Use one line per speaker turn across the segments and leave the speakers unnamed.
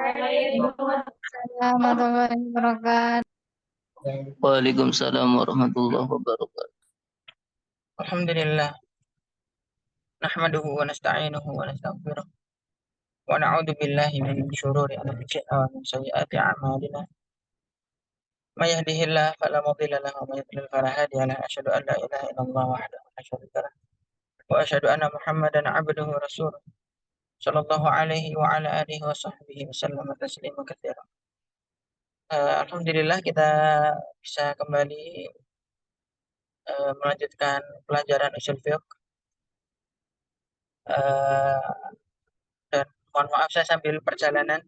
Warahmatullahi wabarakatuh.
Waalaikumsalam warahmatullahi wabarakatuh.
Alhamdulillah. Nahmaduhu wa nasta'inuhu wa nastaghfiruh. Wa na'udzu billahi min syururi anfusina wa min sayyiati a'malina. May yahdihillahu fala mudilla lahu wa may yudlil fala hadiya lahu. Asyhadu an la ilaha illallah wahdahu la syarika lahu wa asyhadu anna Muhammadan 'abduhu wa rasuluh. Sallallahu alaihi wa ala alihi wa sahbihi wa sallam taslima katsiran. Alhamdulillah kita bisa kembali melanjutkan pelajaran usul fiqh. Dan mohon maaf saya sambil perjalanan.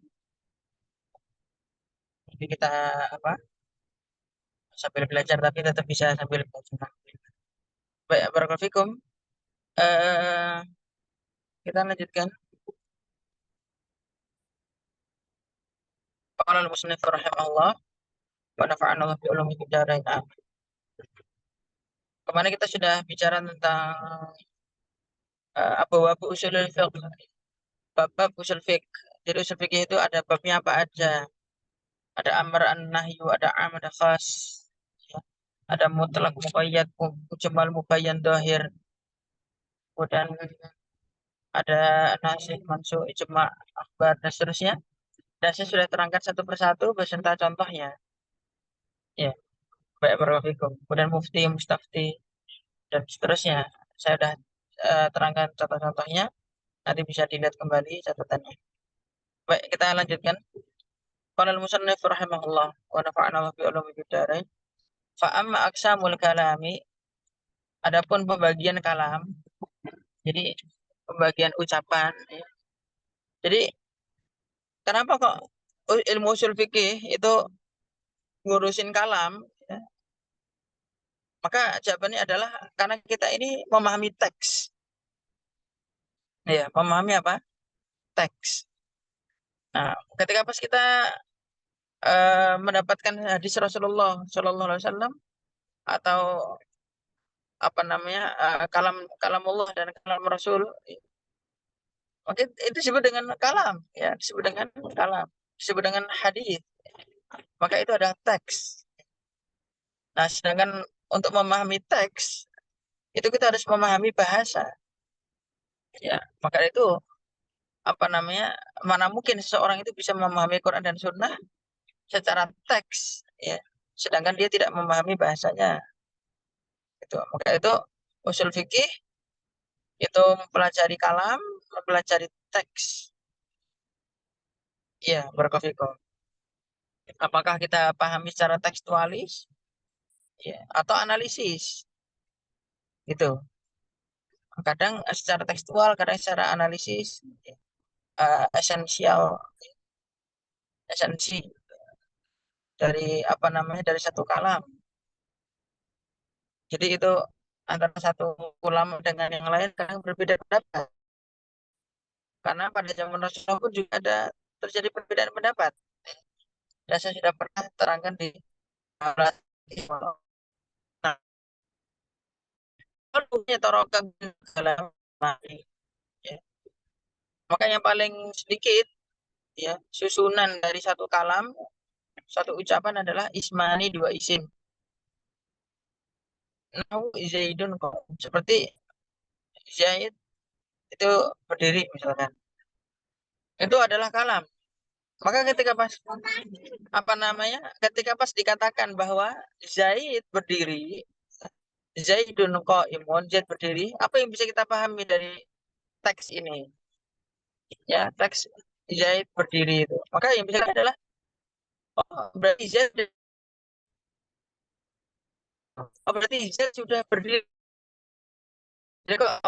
Jadi kita sambil belajar tapi tetap bisa sambil belajar. Baik, barakallahu fikum. Kita lanjutkan. Qala al-musannif rahimahullah wa nafa'ana Allah bi ulumi fid dharain. Kemarin kita sudah bicara tentang abwab usulul fiqh. Bab usul fiqh. Jadi usul fiqh itu ada babnya apa aja? Ada amr, an-nahyu, ada am, ada khas. Ya. Ada mutlak, muqayyad, mujmal, mubayyan, dhahir. Kemudian ada nasikh, mansukh, ijma', akhbar, dan seterusnya. Dan saya sudah terangkan satu persatu beserta contohnya. Ya, baik barakallahu. Kemudian mufti, mustafti, dan seterusnya. Saya sudah terangkan contoh-contohnya. Nanti bisa dilihat kembali catatannya. Baik, kita lanjutkan. Qala al-musannif rahimahullah wa nafa'ana Allah bi ulumi fid dharain. Fa amma aqsamul kalami, adapun pembagian kalam. Jadi pembagian ucapan, ya. Jadi kenapa kok ilmu usul fikih itu ngurusin kalam, ya? Maka jawabannya adalah karena kita ini memahami teks. Ya, memahami apa? Teks. Nah, ketika pas kita mendapatkan hadis Rasulullah Shallallahu Alaihi Wasallam atau apa namanya kalamullah dan kalam Rasul, maka itu disebut dengan kalam, ya, disebut dengan kalam, disebut dengan hadis. Maka itu ada teks. Nah, sedangkan untuk memahami teks itu kita harus memahami bahasa. Ya, maka itu apa namanya? Mana mungkin seseorang itu bisa memahami Quran dan Sunnah secara teks, ya, sedangkan dia tidak memahami bahasanya. Itu, maka itu usul fikih itu mempelajari kalam, mempelajari teks. Ya, barakallahu. Apakah kita pahami secara tekstualis, ya, atau analisis? Itu. Kadang secara tekstual, kadang secara analisis, ya, esensi dari apa namanya dari satu kalam. Jadi itu antara satu ulama dengan yang lain kadang berbeda pendapat. Karena pada zaman Rasulullah pun juga ada terjadi perbedaan pendapat. Dan saya sudah pernah terangkan di nah, punya torokan dalam ya. Maka yang paling sedikit, ya, susunan dari satu kalam, satu ucapan adalah ismani, dua isim. Nahu Zaidun kok seperti Zaid itu berdiri misalkan. Itu adalah kalam. Maka ketika pas apa namanya? Ketika pas dikatakan bahwa Zaid berdiri, Zaidun qaimun, Zaid berdiri, apa yang bisa kita pahami dari teks ini? Ya, teks Zaid berdiri itu. Maka yang bisa adalah berarti Zaid sudah berdiri. Jadi kok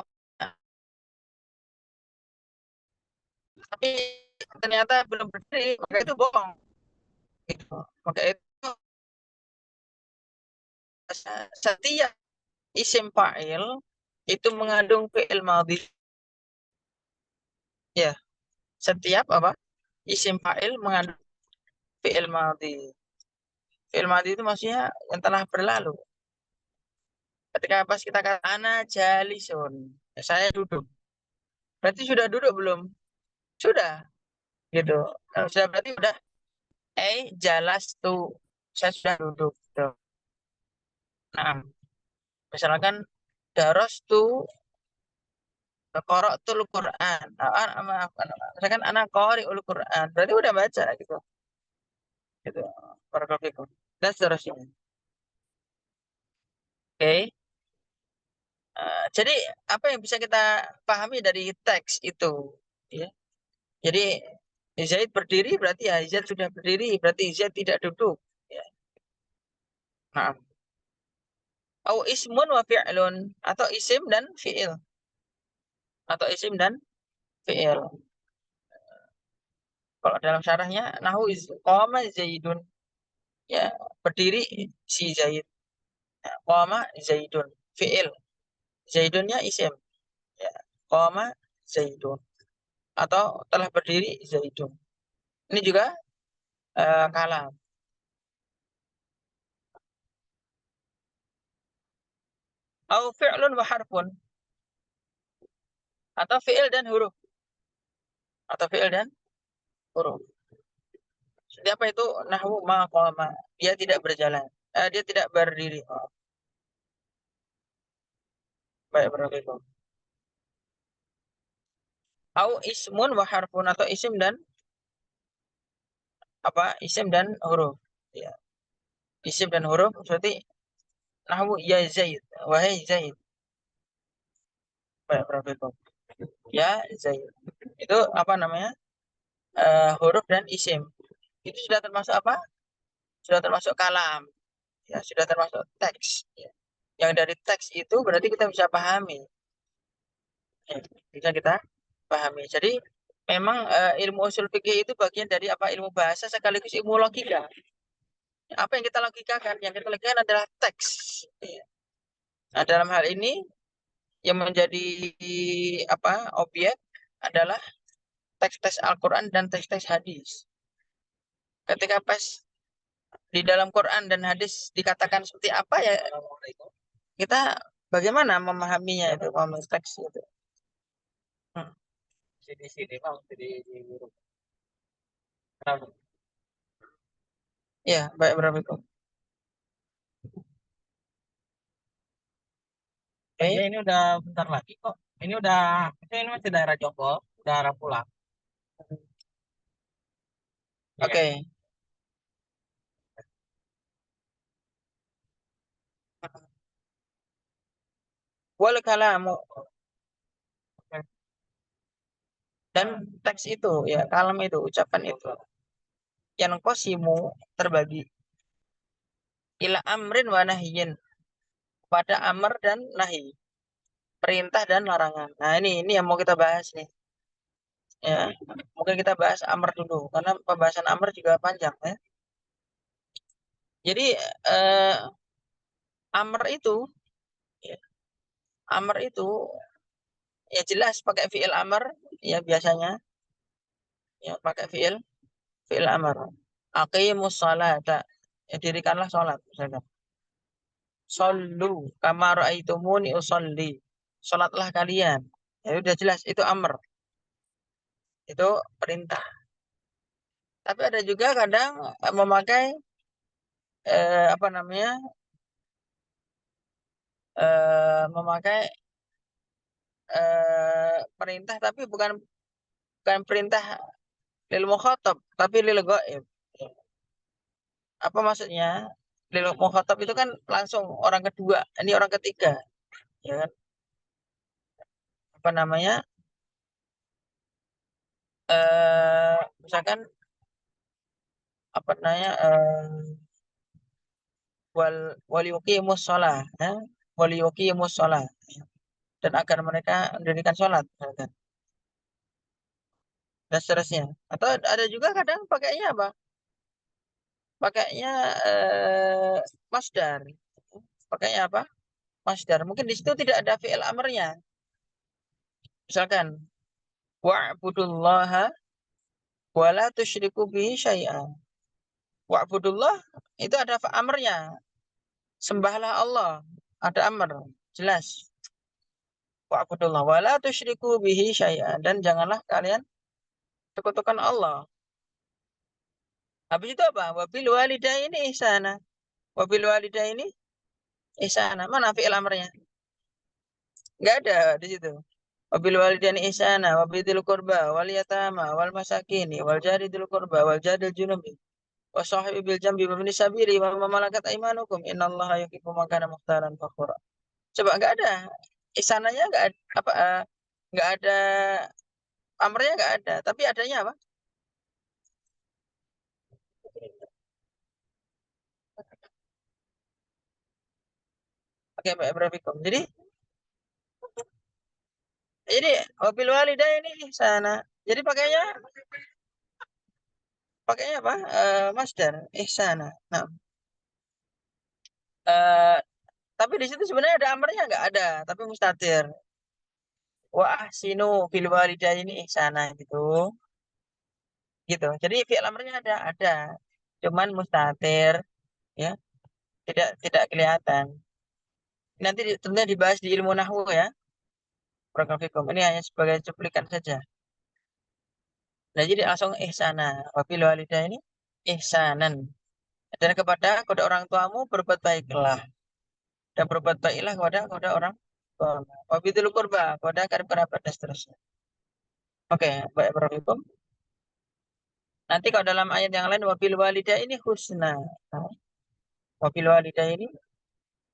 tapi ternyata belum berdiri, maka itu bohong. Gitu. Maka itu setiap isim fa'il itu mengandung fi'il madhi. Ya, setiap apa? Isim fa'il mengandung fi'il madhi. Fi'il madhi itu maksudnya yang telah berlalu. Ketika pas kita kata ana jalisun, saya duduk. Berarti sudah duduk belum? Sudah. gitu. Sudah berarti udah jalas tuh, saya sudah duduk gitu. Nah, misalkan daros tuh qara'tul Quran. Maaf, misalkan anak qari'ul Quran, berarti udah baca gitu. Gitu. Barakallahu fikum. Dan seterusnya. Oke. Jadi apa yang bisa kita pahami dari teks itu? Ya. Jadi Zaid berdiri berarti ya Zaid sudah berdiri, berarti Zaid tidak duduk. Ya. Nah, au ismun wa fi'lun, atau isim dan fi'il. Atau isim dan fi'il. Kalau dalam syarahnya nahu qama Zaidun. Ya, berdiri si Zaid. Ya, qama Zaidun. Fi'il. Zaidunnya isim. Ya. Qama Zaidun. Atau telah berdiri Zaidun. Ini juga kalam. Au fi'lun wa harfun. Atau fi'il dan huruf. Atau fi'il dan huruf. Jadi apa itu nahwu ma qama? Dia tidak berjalan. Dia tidak berdiri. Oh, baik, berarti itu. Au ismun wa harfun, atau isim dan apa? Isim dan huruf. Ya. Isim dan huruf berarti nahwu ya Zaid, wahai Zaid. Baik, berarti itu. Ya Zaid. Itu apa namanya? Huruf dan isim. Itu sudah termasuk apa? Sudah termasuk kalam. Ya, sudah termasuk teks. Ya. Yang dari teks itu berarti kita bisa pahami. Ya, bisa kita pahami. Jadi memang ilmu usul fikih itu bagian dari apa? Ilmu bahasa sekaligus ilmu logika. Apa yang kita logikakan? Yang kita logikakan adalah teks. Ya. Nah, dalam hal ini yang menjadi apa? Objek adalah teks-teks Al-Quran dan teks-teks hadis. Ketika pas di dalam Quran dan hadis dikatakan seperti apa ya, kita bagaimana memahaminya itu, memahami teks itu. Sini mau jadi guru. Kenapa? Ya, baik, berapa itu? Kayaknya ini udah bentar lagi kok. Ini udah, ini masih daerah Joko, udah arah pulang. Oke. Wal kalamu, dan teks itu ya, kalam itu, ucapan itu. Yang qasimu terbagi ila amrin wa nahyin, pada amr dan nahi, perintah dan larangan. Nah, ini yang mau kita bahas nih. Ya, mungkin kita bahas amr dulu karena pembahasan amr juga panjang ya. Jadi amr itu ya, amr itu ya jelas pakai fiil amr ya, biasanya ya pakai fiil amr. Aqimus sholata, ya dirikanlah sholat misalkan. Shollu kama ra'aitumuni usolli. Sholatlah kalian. Ya udah jelas itu amr. Itu perintah. Tapi ada juga kadang memakai apa namanya? Memakai perintah tapi bukan perintah lil mukhatab, tapi lil ghaib. Apa maksudnya? Lil mukhatab itu kan langsung orang kedua, ini orang ketiga, ya kan? Apa namanya? Misalkan apa namanya? Wal yuqimus shalah, ya? Wal yuqimus shalah, dan agar mereka mendirikan sholat, misalkan. Dan seterusnya. Atau ada juga kadang pakainya apa? Pakainya masdar. Pakainya apa? Masdar. Mungkin di situ tidak ada fi'il amrnya. Misalkan wa'budullaha wa la tusyriku bihi syai'an. Wa'budullah itu ada amrnya. Sembahlah Allah. Ada amr. Jelas. Wa'budullah wa la tusyriku bihi syai'an. Dan janganlah kalian sekutukan Allah. Habis itu apa? Wabil walidaini ihsana. Wabil walidaini ihsana. Mana fi'il amrnya? Enggak ada di situ. Wabil walidaini ihsana, wabidzil qurba, wal yatama, wal masakini, wal jari dzil qurba, wal jadil junubi, wa sahibi bil jambi wa ibnis sabili wa ma malakat aymanukum innallaha yuhibbu man kana mukhtalan fakhura. Coba enggak ada. Ihsananya enggak ada apa enggak ada amrnya enggak ada, tapi adanya apa? Oke, Pak Ibrahim. Jadi wabil walidaini ihsana. Jadi pakainya apa? Masdar ihsana. Nah, eh, tapi di situ sebenarnya ada amarnya nggak ada, tapi mustatir. Wa ahsinu fil walidaini ihsana gitu. Gitu. Jadi fi'il amarnya ada. Cuman mustatir ya, tidak kelihatan. Nanti tentunya dibahas di ilmu nahwu ya. Barakallahu Ini hanya sebagai cuplikan saja. Nah, jadi langsung ihsana. Wa fil walidaini ihsanan. Dan kepada orang tuamu berbuat baiklah. Dan berbuat baiklah kepada orang tua. Wabidzil qurba, kepada karib kerabat dan seterusnya. Oke, baik Barakallahu Nanti kalau dalam ayat yang lain wabil walidah ini husna. Nah, wabil walidah ini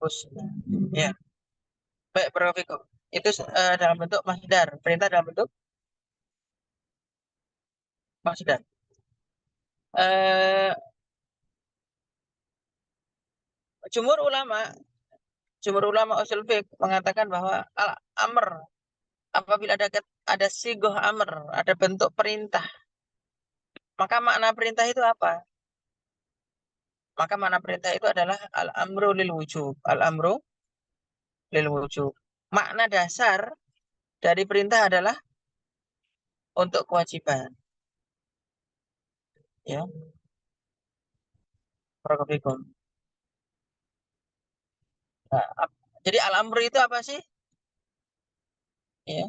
husna. Ya, baik Barakallahu Itu dalam bentuk masdar, perintah dalam bentuk masdar. Eh jumhur ulama, usul fiqh mengatakan bahwa al-amr apabila ada sigoh amr, ada bentuk perintah, maka makna perintah itu apa? Maka makna perintah itu adalah al-amru lil wujub. Al-amru lil wujub. Makna dasar dari perintah adalah untuk kewajiban. Ya, Barakallahu Nah, jadi al-amru itu apa sih? Ya,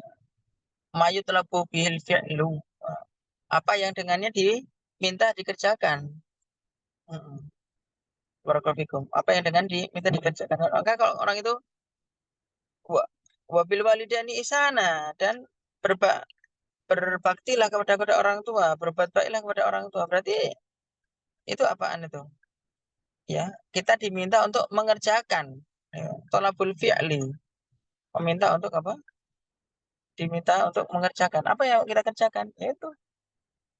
mayutlabu bihil fi'lu. Apa yang dengannya diminta dikerjakan. Barakallahu Apa yang dengan diminta dikerjakan. Maka kalau orang itu wabil walidani isana dan berbaktilah kepada orang tua, berbuat baiklah kepada orang tua. Berarti itu apaan itu? Ya, kita diminta untuk mengerjakan. Ya, tolabul fi'li. Meminta untuk apa? Diminta untuk mengerjakan. Apa yang kita kerjakan? Itu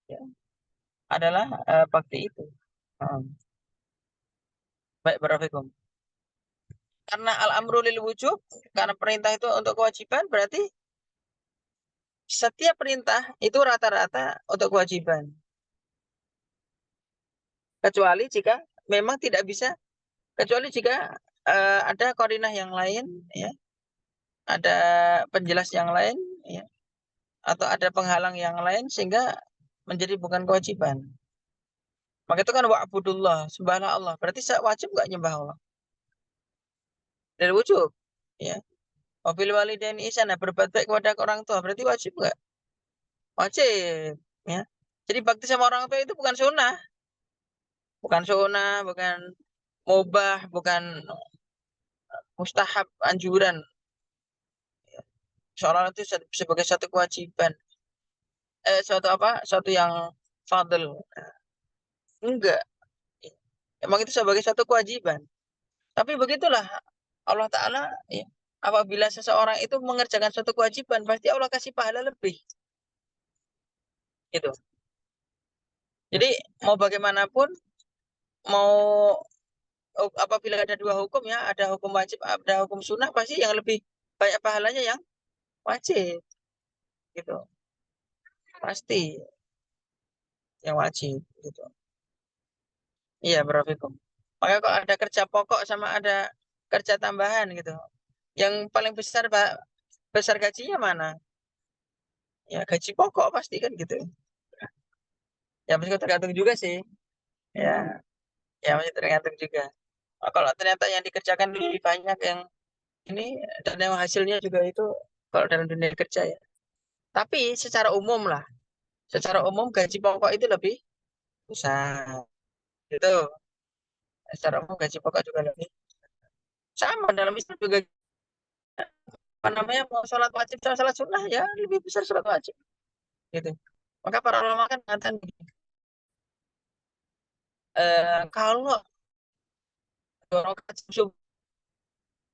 ya, adalah bakti itu. Baik, barakallahu Karena al-amru lil wujub, karena perintah itu untuk kewajiban, berarti setiap perintah itu rata-rata untuk kewajiban. Kecuali jika memang tidak bisa, kecuali jika ada korinah yang lain, ya, ada penjelas yang lain, ya, atau ada penghalang yang lain sehingga menjadi bukan kewajiban. Maka itu kan wa'budullah, sembahlah Allah. Berarti wajib nggak nyembah Allah? Dari wujud, ya. Wabil walidain ihsana, berbuat baik kepada orang tua, berarti wajib nggak? Wajib, ya. Jadi bakti sama orang tua itu bukan sunnah, bukan mubah, bukan mustahab, anjuran. Seolah itu sebagai satu kewajiban. Suatu yang fadl. Enggak. Emang itu sebagai satu kewajiban. Tapi begitulah Allah Ta'ala, ya, apabila seseorang itu mengerjakan suatu kewajiban, pasti Allah kasih pahala lebih. Gitu. Jadi mau bagaimanapun, mau apabila ada dua hukum ya, ada hukum wajib, ada hukum sunnah, pasti yang lebih banyak pahalanya yang wajib. Gitu. Pasti yang wajib. Gitu. Iya, barakallahu. Makanya kalau ada kerja pokok sama ada kerja tambahan gitu. Yang paling besar gajinya mana? Ya gaji pokok pasti kan gitu. Ya masih tergantung juga sih. Ya, ya masih tergantung juga. Nah, kalau ternyata yang dikerjakan lebih banyak yang ini dan yang hasilnya juga itu kalau dalam dunia kerja ya. Tapi secara umum gaji pokok itu lebih besar. Itu secara umum gaji pokok juga lebih sama dalam Islam juga apa namanya mau sholat wajib sama sholat sunnah ya lebih besar sholat wajib gitu. Maka para ulama kan mengatakan begini, kalau 2 rakaat subuh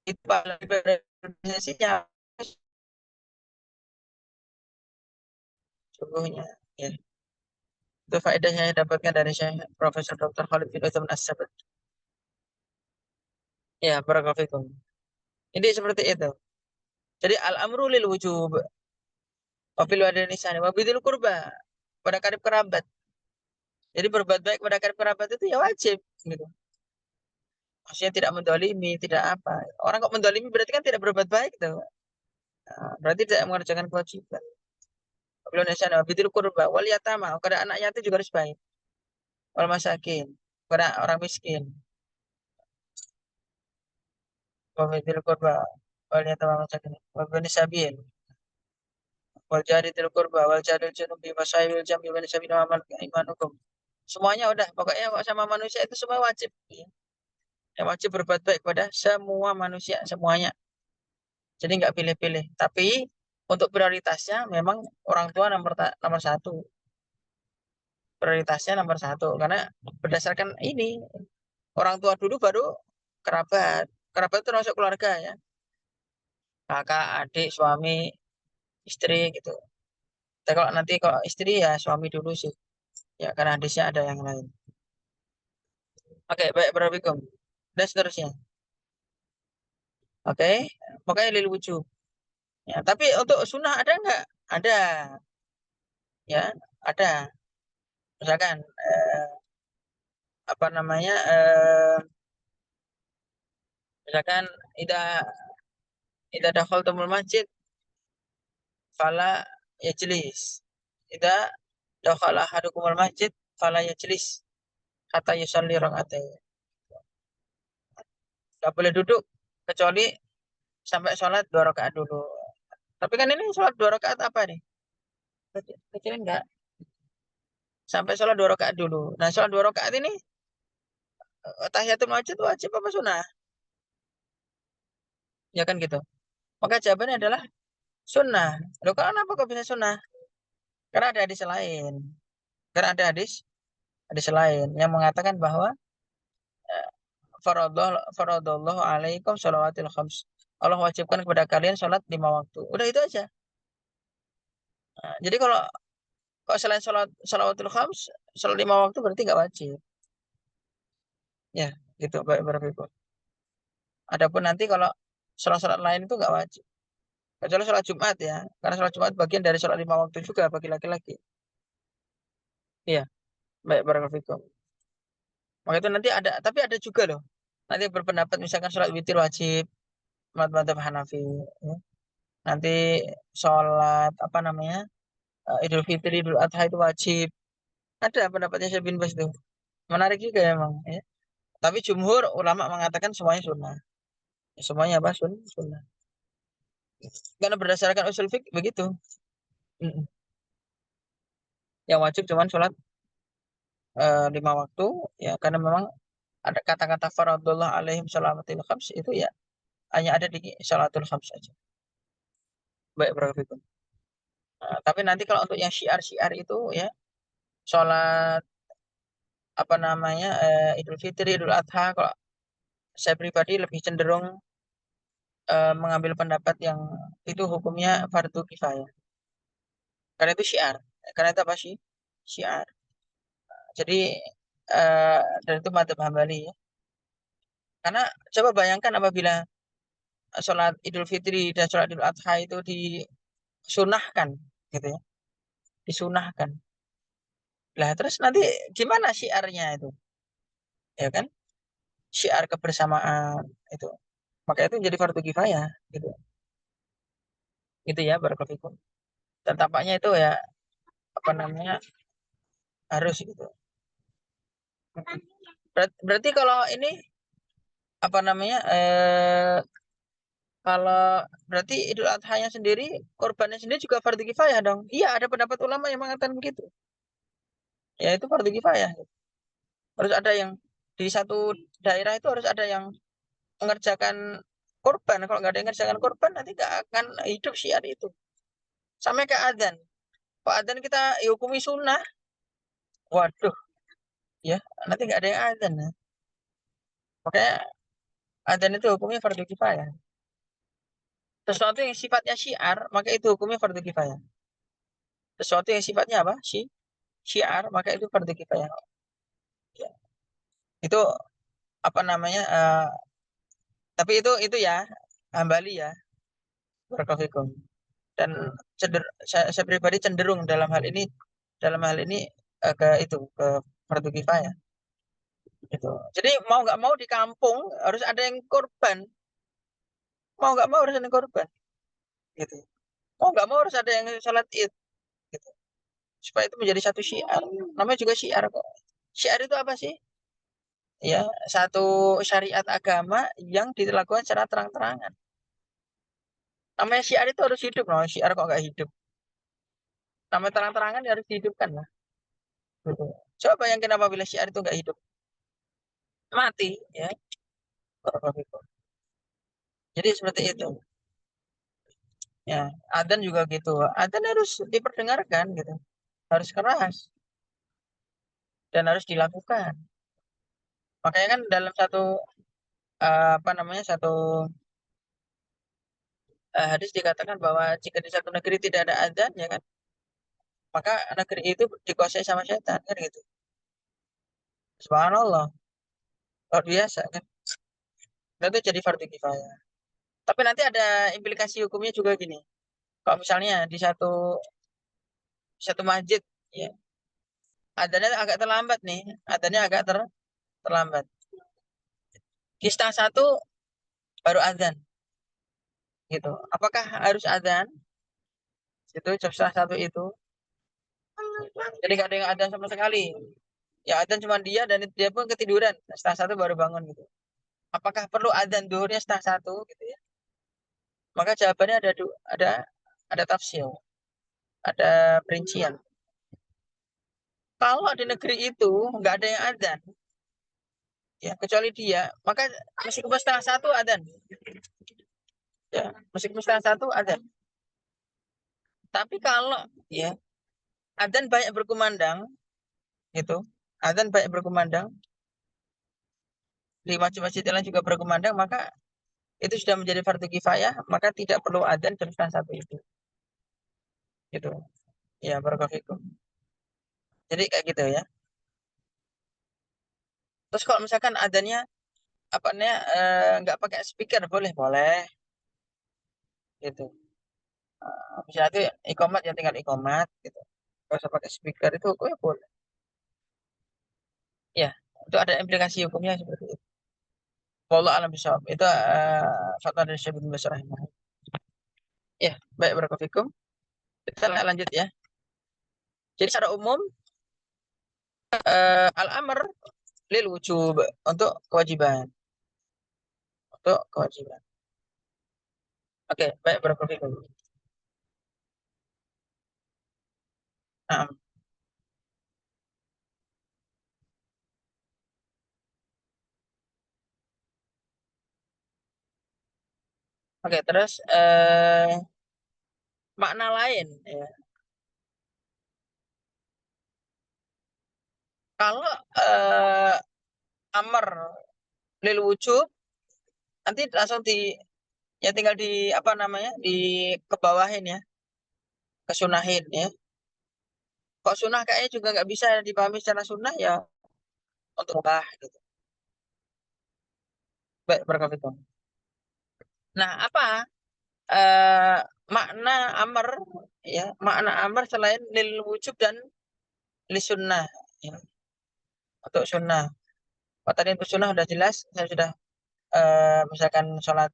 itu pahala ibadah biasanya sungguhnya ya itu faedahnya yang dapatkan dari Syekh Profesor Dr. Khalid bin Utsman As-Sabat. Ya, barakallahu. Jadi seperti itu. Jadi al-amru lil wujub wa fil walidaini ihsan wa bidil qurba pada karib kerabat. Jadi berbuat baik pada karib kerabat itu ya wajib gitu. Maksudnya tidak mendolimi, tidak apa. Orang kok mendolimi berarti kan tidak berbuat baik tuh. Nah, berarti tidak mengerjakan kewajiban. Belum ihsan wa bidil qurba wal yatama, kepada anak yatim juga harus baik. Wal masakin, kepada orang miskin. Wa bidil qurba wal yatama masakin. Wa bani sabil. Wal jari til qurba wal jari junubi wasaibil jambi bani sabil wa amal imanukum. Semuanya udah, pokoknya sama manusia itu semua wajib. Ya. Yang wajib berbuat baik pada semua manusia, semuanya. Jadi nggak pilih-pilih. Tapi untuk prioritasnya memang orang tua nomor satu. Prioritasnya nomor satu. Karena berdasarkan ini, orang tua dulu baru kerabat. Kerabat itu termasuk keluarga ya. Kakak, adik, suami, istri gitu. Tapi kalau nanti kalau istri ya suami dulu sih. Ya karena hadisnya ada yang lain. Oke, baik barakallahu. Dan seterusnya. Oke, pokoknya lil wujub. Ya, tapi untuk sunnah ada nggak? Ada, ya, ada. Misalkan apa namanya? Misalkan ida ida dakhaltumul masjid fala yajlis. Ida dakhala ahadukumul masjid fala yajlis hatta yusalli rakaatain. Nggak boleh duduk kecuali sampai sholat 2 rakaat dulu. Tapi kan ini sholat 2 rakaat apa nih? Kecil enggak? Sampai sholat 2 rakaat dulu. Nah, sholat 2 rakaat ini tahiyatul masjid wajib apa sunnah? Ya kan gitu. Maka jawabannya adalah sunnah. Loh, kenapa kok bisa sunnah? Karena ada hadis lain. Karena ada hadis lain yang mengatakan bahwa faradallahu alaikum sholawatil khams. Allah wajibkan kepada kalian sholat 5 waktu. Udah itu aja. Nah, jadi kalau selain sholawatil khams, sholat 5 waktu berarti nggak wajib. Ya, gitu Bapak Ibu. Adapun nanti kalau sholat-sholat lain itu nggak wajib. Kecuali sholat Jumat ya. Karena sholat Jumat bagian dari sholat 5 waktu juga bagi laki-laki. Iya, baik barakallahu. Maka itu nanti ada, tapi ada juga loh. Nanti berpendapat misalkan sholat witir wajib, madzhab Hanafi. Ya. Nanti sholat apa namanya Idul Fitri, Idul Adha itu wajib. Ada pendapatnya Syekh bin Baz itu. Menarik juga emang. Ya. Tapi jumhur ulama mengatakan semuanya sunnah. Ya, semuanya apa sunnah. Karena berdasarkan usul fiqh begitu. Mm-mm. Yang wajib cuman sholat 5 waktu. Ya karena memang ada kata-kata faradullah alaihim sholamatil khams itu ya hanya ada di sholatul khams saja. Baik barakallahu. Tapi nanti kalau untuk yang syiar-syiar itu ya sholat apa namanya Idul Fitri, Idul Adha, kalau saya pribadi lebih cenderung mengambil pendapat yang itu hukumnya fardu kifayah. Karena itu syiar. Karena itu apa sih? Syiar. Jadi dan itu madzhab Hambali ya. Karena coba bayangkan apabila sholat Idul Fitri dan sholat Idul Adha itu disunahkan, gitu ya, disunahkan. Lah terus nanti gimana syiarnya itu, ya kan? Syiar kebersamaan itu, maka itu jadi fardu kifayah, gitu, gitu ya barakallahu fikum. Dan tampaknya itu ya apa namanya harus gitu. Berarti kalau ini apa namanya kalau berarti Idul Adha-nya sendiri, korbannya sendiri juga fardu kifayah dong. Iya, ada pendapat ulama yang mengatakan begitu. Ya itu fardu kifayah. Harus ada yang di satu daerah itu harus ada yang mengerjakan korban. Kalau nggak ada yang mengerjakan korban, nanti nggak akan hidup syiar itu. Sampai ke adzan. Kalau adzan kita hukumi sunnah, waduh, ya nanti nggak ada yang adzan. Ya. Makanya adzan itu hukumnya fardu kifayah. Sesuatu yang sifatnya syiar, maka itu hukumnya fardu kifayah. Sesuatu yang sifatnya apa? Syiar, maka itu fardu kifayah. Ya. Itu apa namanya? Tapi itu ya, Hambali ya, barakallahu. Dan saya pribadi cenderung dalam hal ini ke itu ke fardu kifayah. Gitu. Jadi mau nggak mau di kampung harus ada yang korban. Mau nggak mau harus ada yang korban. Gitu. Mau nggak mau harus ada yang sholat id. Gitu. Supaya itu menjadi satu syiar. Namanya juga syiar kok. Syiar itu apa sih? Ya, satu syariat agama yang dilakukan secara terang-terangan. Namanya syiar itu harus hidup. Nah, syiar kok nggak hidup? Namanya terang-terangan ya harus dihidupkan lah. Gitu. Coba bayangin apabila syiar itu nggak hidup. Mati, ya. Jadi seperti itu. Ya, adzan juga gitu. Adzan harus diperdengarkan gitu. Harus keras dan harus dilakukan. Makanya kan dalam satu apa namanya satu hadis dikatakan bahwa jika di satu negeri tidak ada adzan ya kan, maka negeri itu dikuasai sama setan kan gitu. Subhanallah, luar biasa kan. Dan itu jadi fardu kifayah. Tapi nanti ada implikasi hukumnya juga gini. Kalau misalnya di satu masjid ya, adzannya agak terlambat nih, adzannya agak terlambat. Di setengah satu baru adzan gitu. Apakah harus adzan? Itu jam setengah satu itu. Jadi nggak ada yang adzan sama sekali. Ya adzan cuma dia dan dia pun ketiduran. Setengah satu baru bangun gitu. Apakah perlu adzan duhurnya setengah satu gitu ya? Maka jawabannya ada tafsir, ada perincian. Kalau di negeri itu nggak ada yang adzan, ya kecuali dia, maka meskipun setengah satu adzan, ya meskipun setengah satu adzan. Tapi kalau ya adzan banyak berkumandang, gitu, adzan banyak berkumandang, di masjid-masjid lain juga berkumandang, maka itu sudah menjadi fardu kifayah, maka tidak perlu adzan jam setengah satu itu. Gitu. Ya, barakallahu. Jadi kayak gitu ya. Terus kalau misalkan adzannya apa namanya nggak pakai speaker boleh boleh gitu. Misalnya itu ikomat yang tinggal ikomat gitu. Kalau usah pakai speaker itu hukumnya boleh. Ya, itu ada implikasi hukumnya seperti itu. Wallahu a'lam bishawab. Itu fatwa dari Syekh bin Baz rahimahullah. Ya, baik barakallahu. Kita lanjut ya. Jadi secara umum al-amr lil wujub untuk kewajiban. Untuk kewajiban. Oke, baik barakallahu. Nah, oke, terus makna lain ya. Kalau amr lil wujub nanti langsung ya tinggal di apa namanya di kebawahin ya, kesunahin ya. Kok sunnah kayaknya juga nggak bisa dipahami secara sunnah ya untuk ubah gitu. Baik berkaitan. Nah apa eh, makna amr ya makna amr selain lil wujub dan li sunnah ya, untuk sunnah. Kalau tadi untuk sunnah sudah jelas, saya sudah misalkan sholat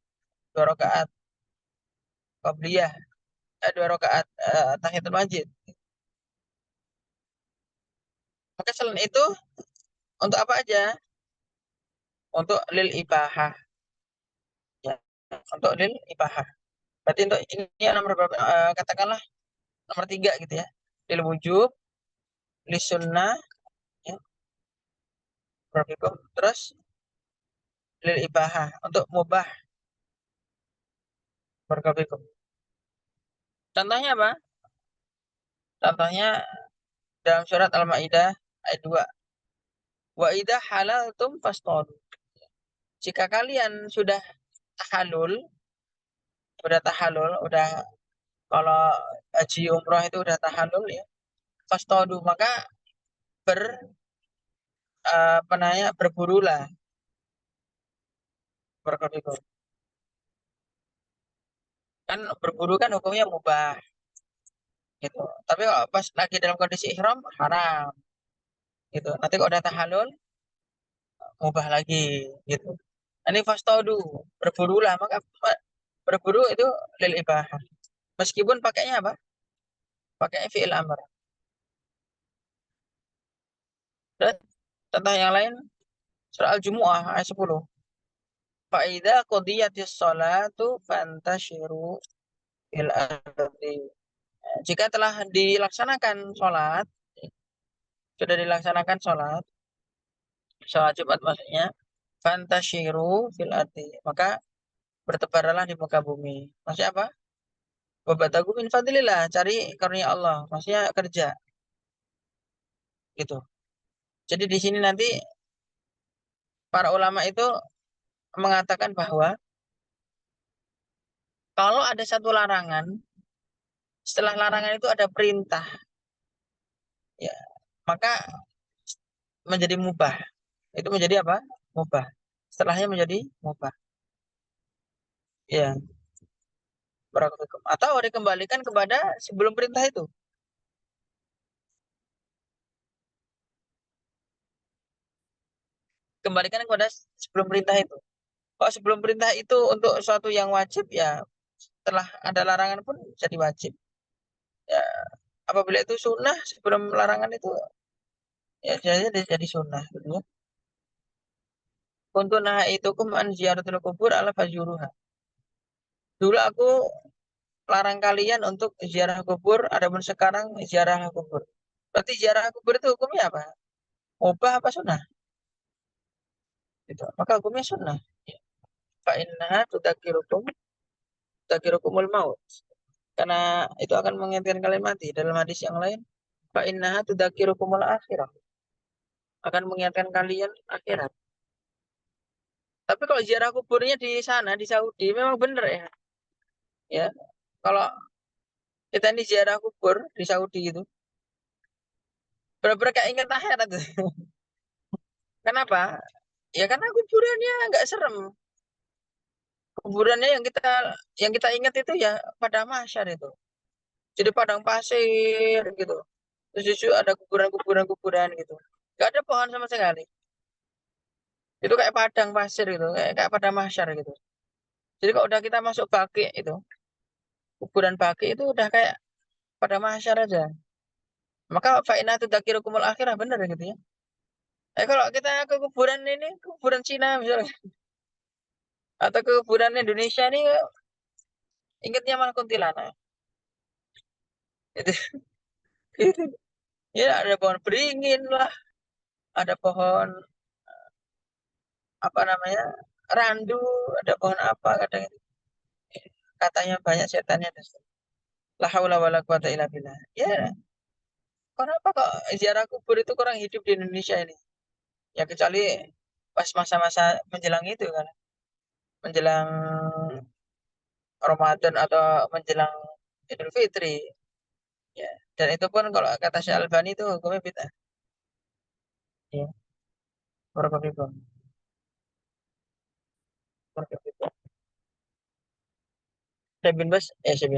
2 rakaat qabliyah, 2 rakaat tahiyatul masjid. Maka selain itu untuk apa aja? Untuk lil ibahah ya, untuk lil ibahah. Berarti untuk ini yang nomor berapa? Katakanlah nomor 3 gitu ya. Lil wujub, li sunnah, ya, Terus lil ibahah untuk mubah. Barakallahu. Contohnya apa? Contohnya dalam surat Al-Maidah ayat 2. Wa idza halaltum fastadu. Jika kalian sudah tahallul, udah kalau haji umroh itu udah tahallul ya. Fastadu, maka ber berburulah. Barakallahu. Kan berburu kan hukumnya mubah gitu. Tapi kalau pas lagi dalam kondisi ihram haram gitu. Nanti kalau udah tahallul mubah lagi gitu. Ini fastaudu, berburulah, maka berburu itu lil ibahah. Meskipun pakainya apa? Pakai fi'il amr. Dan contoh yang lain surah Al-Jumu'ah ayat 10. Fa idza qudiyatis sholatu fantashiru fil ardi. Jika telah dilaksanakan sholat, sudah dilaksanakan sholat Jumat maksudnya, fantashiru fil ardi, maka bertebaranlah di muka bumi. Maksudnya apa? Wabatagu min fadlillah, cari karunia Allah, maksudnya kerja gitu. Jadi di sini nanti para ulama itu mengatakan bahwa kalau ada satu larangan, setelah larangan itu ada perintah, ya, maka menjadi mubah. Itu menjadi apa? Mubah. Setelahnya menjadi mubah. Ya, barakallahu. Atau dikembalikan kepada sebelum perintah itu. Kembalikan kepada sebelum perintah itu. Kalau sebelum perintah itu untuk sesuatu yang wajib, ya setelah ada larangan pun jadi wajib. Ya, apabila itu sunnah sebelum larangan itu, ya jadi sunnah gitu ya. Kuntu nahaitukum an ziyaratul kubur ala fajuruha. Dulu aku larang kalian untuk ziarah kubur, adapun sekarang ziarah kubur. Berarti ziarah kubur itu hukumnya apa? Mubah apa sunnah? Gitu. Maka hukumnya sunnah. Fa innaha tudakirukumul maut. Karena itu akan mengingatkan kalian mati. Dalam hadis yang lain, fa innaha tudakirukumul akhirah. Akan mengingatkan kalian akhirat. Tapi kalau ziarah kuburnya di sana, di Saudi, memang benar ya. Ya, kalau kita ini ziarah kubur di Saudi itu, benar-benar kayak ingat akhirat. Kenapa? Ya karena kuburannya nggak serem. Kuburannya yang kita ingat itu ya pada mahsyar itu. Jadi padang pasir gitu. Terus justru ada kuburan gitu. Nggak ada pohon sama sekali. Itu kayak padang pasir gitu, kayak pada mahsyar gitu. Jadi kalau udah kita masuk baki itu, kuburan baki itu udah kayak pada mahsyar aja. Maka fa'ina tudakirukumul akhirah, bener gitu ya. Kalau kita ke kuburan ini, kuburan Cina misalnya, atau ke kuburan Indonesia ini, ingatnya malah kuntilanak. Itu, itu. Ya ada pohon beringin lah, ada pohon apa namanya randu, ada pohon apa kadang itu. Katanya banyak setannya. La haula wala quwata illa billah. Ya, kenapa kok ziarah kubur itu kurang hidup di Indonesia ini? Ya kecuali pas masa-masa menjelang itu kan, menjelang Ramadan atau menjelang Idul Fitri. Ya, dan itu pun kalau kata Syekh Albani itu hukumnya bid'ah. Ya, barakallahu. Barakallahu. Syekh bin Bas. Syekh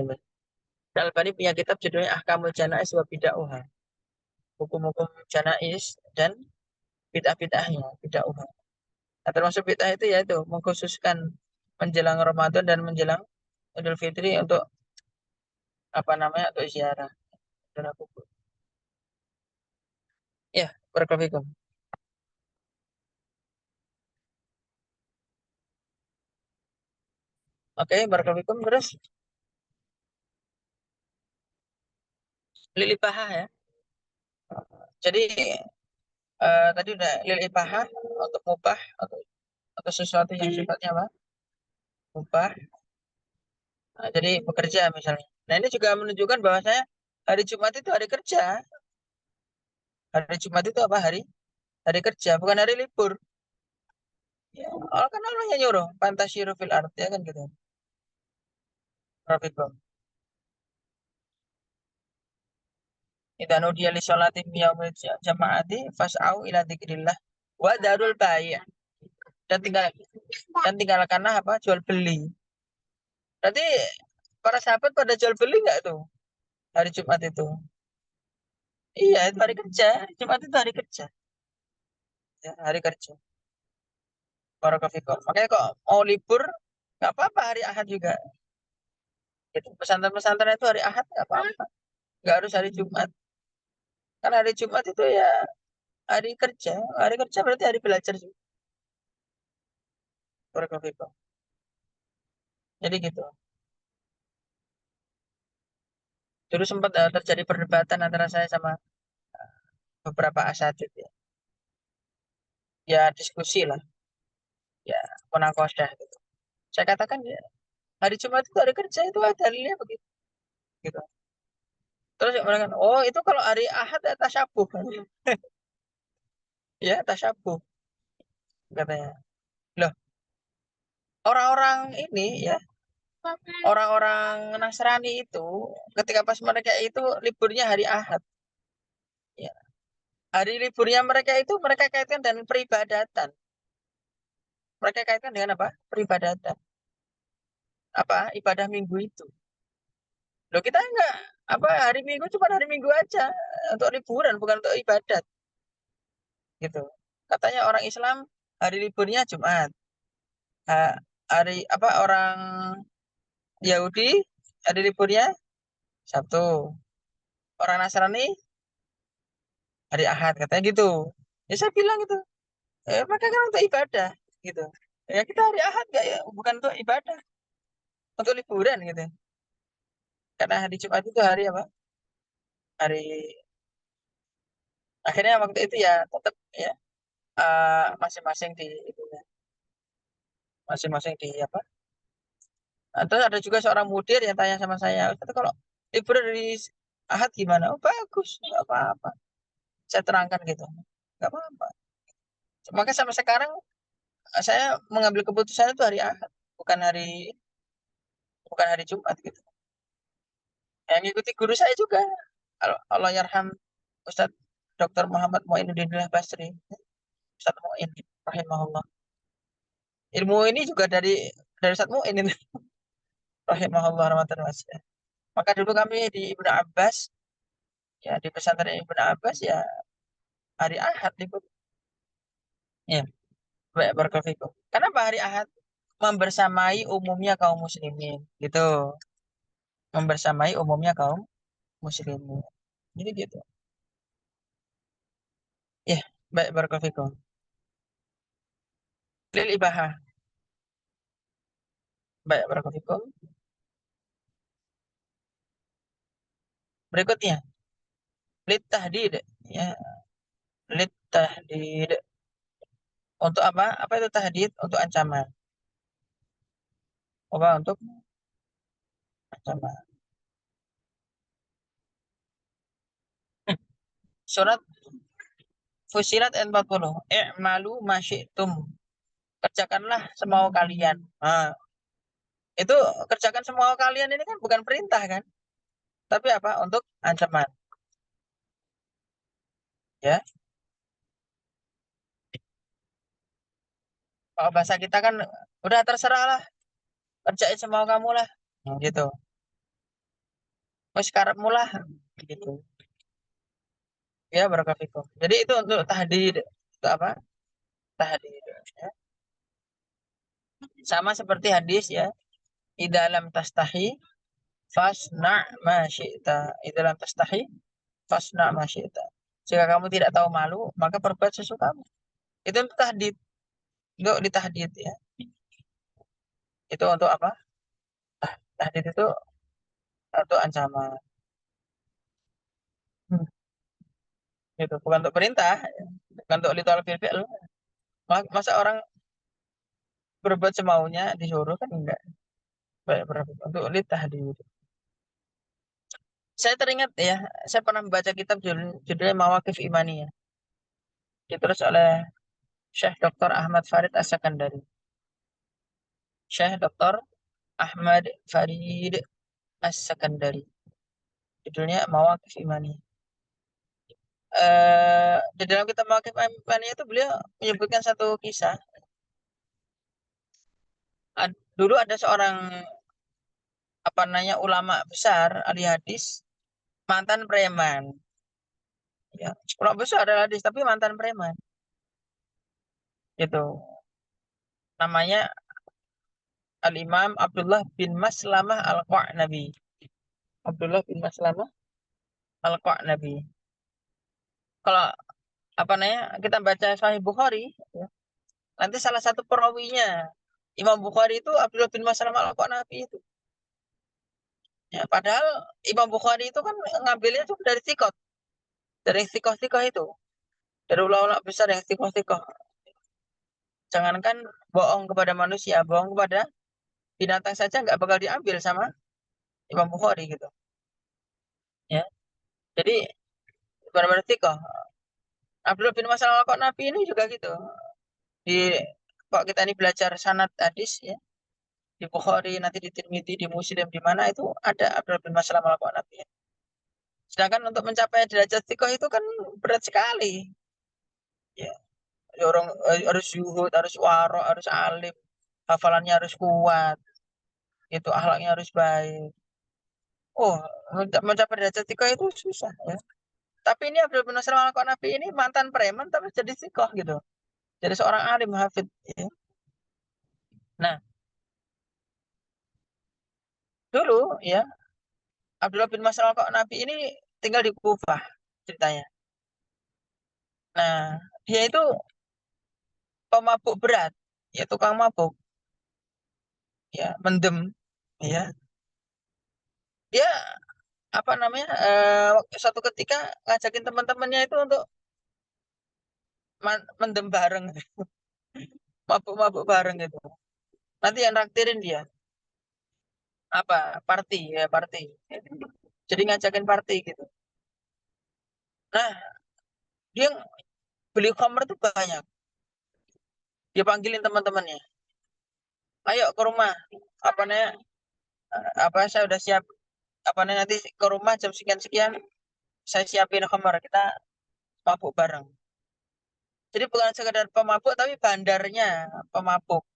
Albani punya kitab judulnya Ahkamul Janais wa Bid'ah. Hukum-hukum janais dan bid'ah-bid'ahnya, bid'ah. Nah, termasuk bid'ah itu yaitu mengkhususkan menjelang Ramadan dan menjelang Idul Fitri untuk apa namanya untuk ziarah dan kubur. Ya, barakallahu. Oke, barakallahu. Terus lilipahah ya. Jadi tadi udah lilipahah untuk mubah atau sesuatu yang sifatnya apa? Mubah. Nah, jadi bekerja misalnya. Nah, ini juga menunjukkan bahwa saya hari Jumat itu hari kerja. Hari Jumat itu apa hari? Hari kerja, bukan hari libur. Ya, Allah kan Allah yang nyuruh, fantasiru fil ard, ya kan gitu. Rafiqo. Idza nudiya li sholati yaumil jamaati fas'au ila dzikrillah wa darul bai'. Dan tinggalkanlah apa? Jual beli. Berarti para sahabat pada jual beli nggak tuh hari Jumat itu? Iya, itu hari kerja. Jumat itu hari kerja. Ya, hari kerja. Barakallahu. Makanya kok mau libur nggak apa-apa hari Ahad juga. Gitu. Pesantren-pesantren itu hari Ahad nggak apa-apa. Nggak harus hari Jumat. Karena hari Jumat itu ya hari kerja. Hari kerja berarti hari belajar juga. Barakallahu. Jadi gitu. Dulu sempat terjadi perdebatan antara saya sama beberapa asatid ya. Ya diskusi lah. Ya munakosyah gitu. Saya katakan ya hari Jumat itu hari kerja itu ada dalilnya begitu. Gitu. Terus yang mereka, oh itu kalau hari Ahad ya tasyabuh. Ya tasyabuh katanya. Loh, orang-orang ini ya, orang-orang Nasrani itu ketika pas mereka itu liburnya hari Ahad. Ya. Hari liburnya mereka itu mereka kaitkan dengan peribadatan. Mereka kaitkan dengan apa? Peribadatan. Apa? Ibadah minggu itu. Loh kita enggak apa hari Minggu cuma hari Minggu aja untuk liburan bukan untuk ibadat gitu. Katanya orang Islam hari liburnya Jumat. Hari apa orang Yahudi hari liburnya Sabtu. Orang Nasrani hari Ahad katanya gitu. Ya saya bilang gitu. Mereka kan untuk ibadah gitu. Ya kita hari Ahad enggak ya bukan untuk ibadah, untuk liburan gitu. Karena hari Jumat itu hari apa? Hari akhirnya waktu itu ya tetap ya masing-masing di itu ya. Masing-masing di apa? Terus ada juga seorang mudir yang tanya sama saya, "Ustaz, kalau liburan dari Ahad gimana?" Oh, bagus, nggak apa-apa. Saya terangkan gitu. Nggak apa-apa. Maka sampai sekarang saya mengambil keputusan itu hari Ahad, bukan hari Jumat gitu. Yang ngikuti guru saya juga. Allah yarham Ustadz Dr. Muhammad Muinuddin Basri. Ustadz Muin rahimahullah. Ilmu ini juga dari Ustadz Muin ini rahimahullah rahmatan wasi'ah. Maka dulu kami di Ibnu Abbas ya di pesantren Ibnu Abbas ya hari Ahad libur. Ya, baik barakallahu. Kenapa hari Ahad? Membersamai umumnya kaum muslimin, gitu. Membersamai umumnya kaum muslimin. Jadi gitu. Ya, baik barakallahu. Lil ibahah. Baik barakallahu. Berikutnya, lit tahdid ya, lit tahdid. Untuk apa? Apa itu tahdid? Untuk ancaman. Apa untuk ancaman? Surat Fusilat ayat 40. I'malu masyitum. Kerjakanlah semau kalian. Nah, itu kerjakan semua kalian ini kan bukan perintah kan? Tapi apa? Untuk ancaman. Ya. Kalau bahasa kita kan udah terserah lah. Kerjain semau kamu lah. Gitu. Wes karepmu lah. Gitu. Ya, barakallahu. Jadi itu untuk tahdid. Itu apa? Tahdid. Ya. Sama seperti hadis ya. Idalam tastahi fasna ma syi'ta. Idalam tastahi fasna ma syi'ta. Jika kamu tidak tahu malu, maka perbuat sesukamu. Itu untuk tahdid. Untuk ditahdid ya. Itu untuk apa? Tahdid itu untuk ancaman. Hmm. Gitu. Bukan untuk perintah. Bukan untuk litol fi'il. Masa orang berbuat semaunya disuruh kan enggak. Baik, berapa untuk litahdid. Saya teringat ya, saya pernah membaca kitab judulnya Mawaqif Imaniyah. Ditulis oleh Syekh Dr. Ahmad Farid As-Sakandari. Syekh Dr. Ahmad Farid As-Sakandari. Judulnya Mawaqif Imaniyah. Di dalam kitab Mawaqif Imaniyah itu beliau menyebutkan satu kisah. Dulu ada seorang ulama besar ahli hadis, mantan preman. Ya, ulama besar adalah hadis tapi mantan preman. Gitu. Namanya Al-Imam Abdullah bin Maslamah Al-Qa'nabi. Abdullah bin Maslamah Al-Qa'nabi. Kalau kita baca Sahih Bukhari, ya, nanti salah satu perawinya Imam Bukhari itu Abdullah bin Maslamah Al-Qa'nabi itu. Ya, padahal Imam Bukhari itu kan ngambilnya itu dari sikot, dari sikoh-sikoh itu, dari ulama-ulama besar yang sikoh-sikoh. Jangankan bohong kepada manusia, bohong kepada binatang saja nggak bakal diambil sama Imam Bukhari gitu. Ya, jadi benar-benar sikoh. Abdullah bin Maslamah Al-Qa'nabi ini juga gitu. Kok kita ini belajar sanad hadis ya, di Bukhari, nanti di Tirmidzi, di Muslim, di mana itu ada Abdullah bin Maslamah Al-Qa'nabi. Ya. Sedangkan untuk mencapai derajat sikoh itu kan berat sekali. Ya, orang harus zuhud, harus waro, harus alim, hafalannya harus kuat, itu akhlaknya harus baik. Oh, mencapai derajat sikoh itu susah ya. Tapi ini Abdul bin Nasr al-Qanabi ini mantan preman tapi jadi sikoh gitu. Jadi seorang alim hafid ya. Nah, dulu ya Abdullah bin Mas'ud al-Qanabi ini tinggal di Kufah ceritanya. Nah, dia itu pemabuk berat, ya tukang mabuk, ya mendem, ya. Dia suatu ketika ngajakin teman-temannya itu untuk mendem bareng, mabuk-mabuk bareng gitu. Nanti yang naktirin dia party ya party. Jadi ngajakin party gitu. Nah, dia beli khamr tuh banyak. Dia panggilin teman-temannya. Ayo ke rumah. Saya udah siap. Nanti ke rumah jam sekian-sekian saya siapin khamr, kita mabuk bareng. Jadi bukan sekedar pemabuk tapi bandarnya pemabuk.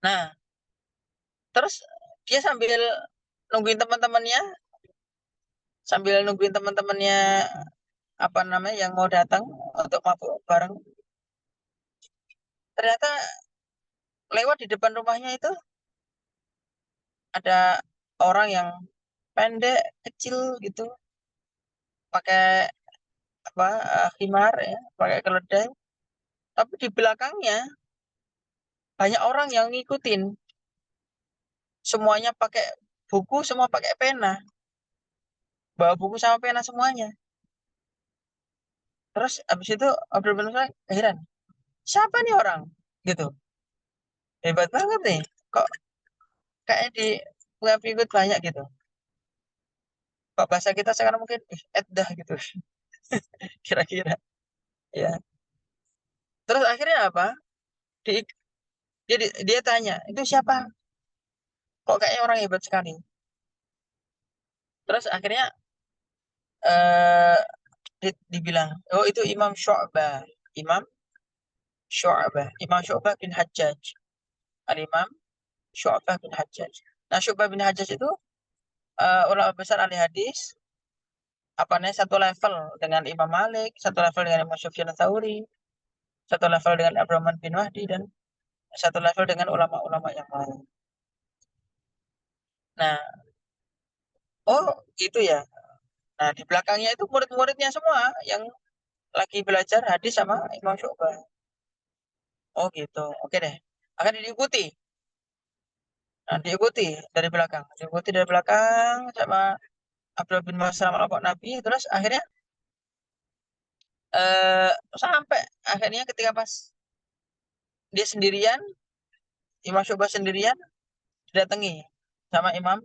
Nah, terus dia sambil nungguin teman-temannya yang mau datang untuk mabuk bareng. Ternyata lewat di depan rumahnya itu ada orang yang pendek, kecil gitu, pakai khimar ya, pakai keledai. Tapi di belakangnya banyak orang yang ngikutin. Semuanya pakai buku, semua pakai pena. Bawa buku sama pena semuanya. Terus abis itu Abdul bin Mas'ud heran. Siapa nih orang? Gitu. Hebat banget nih. Kok kayaknya di punya pengikut banyak gitu. Kok bahasa kita sekarang mungkin edah gitu. Kira-kira. Ya. Terus akhirnya apa? Di, dia tanya, itu siapa? Kok kayaknya orang hebat sekali. Terus akhirnya eh dibilang, oh itu Imam Syu'bah. Imam Syu'bah bin Hajjaj. Al-Imam Syu'bah bin Hajjaj. Nah, Syu'bah bin Hajjaj itu ulama besar ahli hadis, satu level dengan Imam Malik, satu level dengan Imam Sufyan Tsauri, satu level dengan Abdurrahman bin Mahdi, dan satu level dengan ulama-ulama yang lain. Nah, oh gitu ya. Nah, di belakangnya itu murid-muridnya semua yang lagi belajar hadis sama Imam Syu'bah. Oh gitu, oke deh. Akan diikuti. Nah, diikuti dari belakang sama Abdullah bin Mas'ud al Nabi. Terus akhirnya Sampai akhirnya ketika pas dia sendirian, Imam Syu'bah sendirian didatangi sama Imam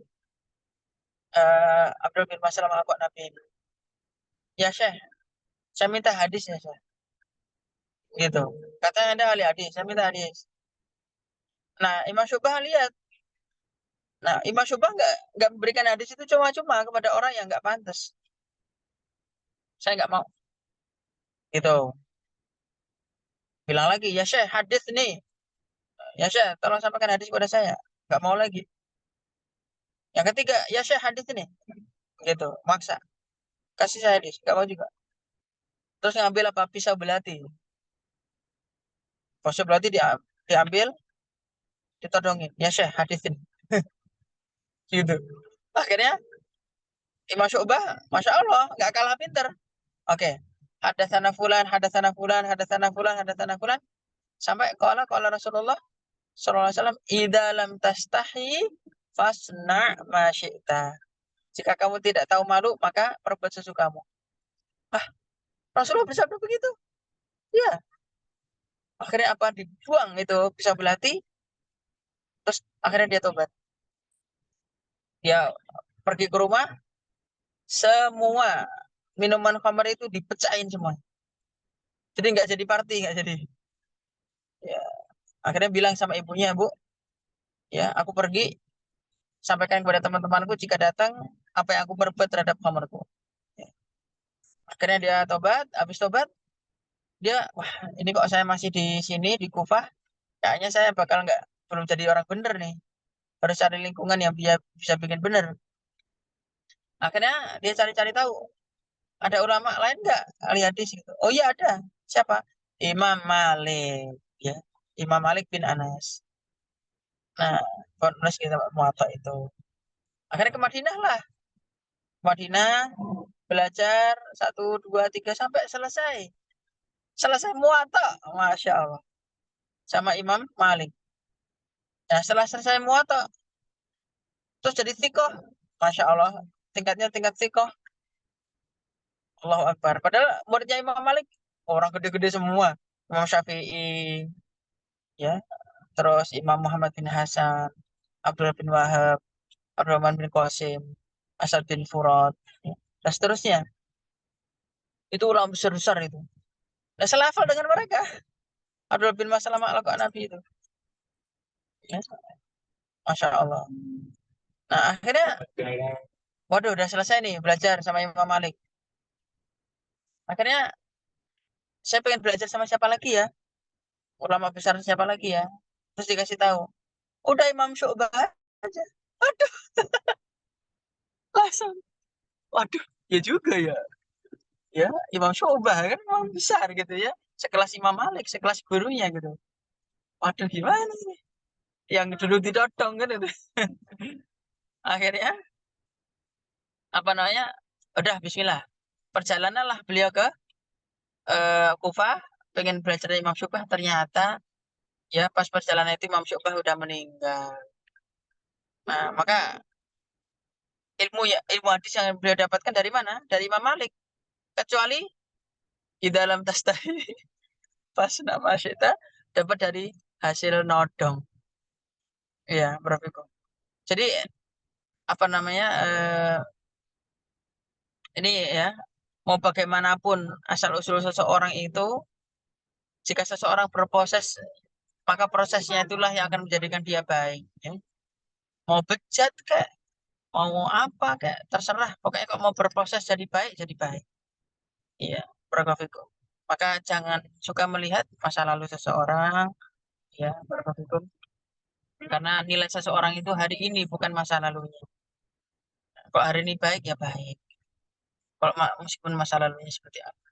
Abdul bin Masalam Al-Qanabi. Ya Syekh, saya minta hadis ya Syekh. Gitu. Katanya ada ahli hadis, saya minta hadis. Nah, Imam Syu'bah lihat. Nah, Imam Syu'bah nggak memberikan hadis itu cuma-cuma kepada orang yang nggak pantas. Saya nggak mau. Gitu. Bilang lagi, ya Syekh, hadis nih. Ya Syekh, tolong sampaikan hadis kepada saya. Nggak mau lagi. Yang ketiga, ya Syekh, hadis ini. Gitu, maksa. Kasih saya hadis, nggak mau juga. Terus ngambil apa? Pisau belati. Pisau belati diambil, ditodongin. Ya Syekh, hadis ini. Gitu. Akhirnya Imam Syu'bah, Masya Allah, nggak kalah pinter. Oke. Hadatsana fulan, hadatsana fulan, hadatsana fulan, hadatsana fulan. Sampai qala Rasulullah sallallahu alaihi wasallam, "Idza lam tastahi fasna ma syi'ta." Jika kamu tidak tahu malu, maka perbuat sesukamu. Ah, Rasulullah bersabda begitu. Ya. Akhirnya apa? Dibuang itu pisau belati. Terus akhirnya dia tobat. Dia pergi ke rumah, semua minuman khamar itu dipecahin semua. Jadi nggak jadi party, nggak jadi. Ya, akhirnya bilang sama ibunya, Bu, ya aku pergi, sampaikan kepada teman-temanku jika datang apa yang aku perbuat terhadap khamarku. Ya. Akhirnya dia tobat, habis tobat dia, wah ini kok saya masih di sini di Kufah, kayaknya saya bakal nggak belum jadi orang bener nih. Harus cari lingkungan yang dia bisa bikin bener. Akhirnya dia cari-cari tahu ada ulama lain nggak ahli hadis gitu. Oh iya ada. Siapa? Imam Malik. Ya, Imam Malik bin Anas. Nah, penulis kitab Muwatta itu. Akhirnya ke Madinah lah. Madinah belajar 1, 2, 3 sampai selesai. Selesai Muwatta, Masya Allah. Sama Imam Malik. Nah, setelah selesai Muwatta, terus jadi Thiqah. Masya Allah. Tingkatnya tingkat Thiqah. Allahu Akbar. Padahal muridnya Imam Malik orang gede-gede semua. Imam Syafi'i, ya. Terus Imam Muhammad bin Hasan, Abdullah bin Wahab, Abdurrahman bin Qasim, Asad bin Furat, ya. Dan seterusnya. Itu ulama besar-besar itu. Nah, selevel dengan mereka. Abdullah bin Masalam Al-Qanabi itu. Ya, Masya Allah. Nah, akhirnya, waduh, udah selesai nih belajar sama Imam Malik. Akhirnya, saya pengen belajar sama siapa lagi ya? Ulama besar siapa lagi ya? Terus dikasih tahu, udah Imam Syu'bah aja. Aduh, langsung. Waduh, ya juga ya. Ya, Imam Syu'bah kan Imam besar gitu ya. Sekelas Imam Malik, sekelas gurunya gitu. Waduh, gimana ini? Yang dulu ditodong kan itu. Akhirnya, apa namanya? Udah, bismillah. Perjalananlah beliau ke Kufah, pengen belajar dari Imam Syu'bah. Ternyata, ya pas perjalanan itu Imam Syu'bah udah meninggal. Nah, maka ilmu hadis yang beliau dapatkan dari mana? Dari Imam Malik. Kecuali di dalam tastahi pas nama kita dapat dari hasil nodong. Iya, Bro. Jadi apa namanya ini ya mau bagaimanapun asal usul seseorang itu, jika seseorang berproses maka prosesnya itulah yang akan menjadikan dia baik. Ya. Mau bejat kayak mau apa kayak terserah. Pokoknya kok mau berproses jadi baik jadi baik. Iya, Bro. Maka jangan suka melihat masa lalu seseorang, ya, Bro. Karena nilai seseorang itu hari ini bukan masa lalunya. Kalau hari ini baik ya baik. Kalau meskipun masa lalunya seperti apa.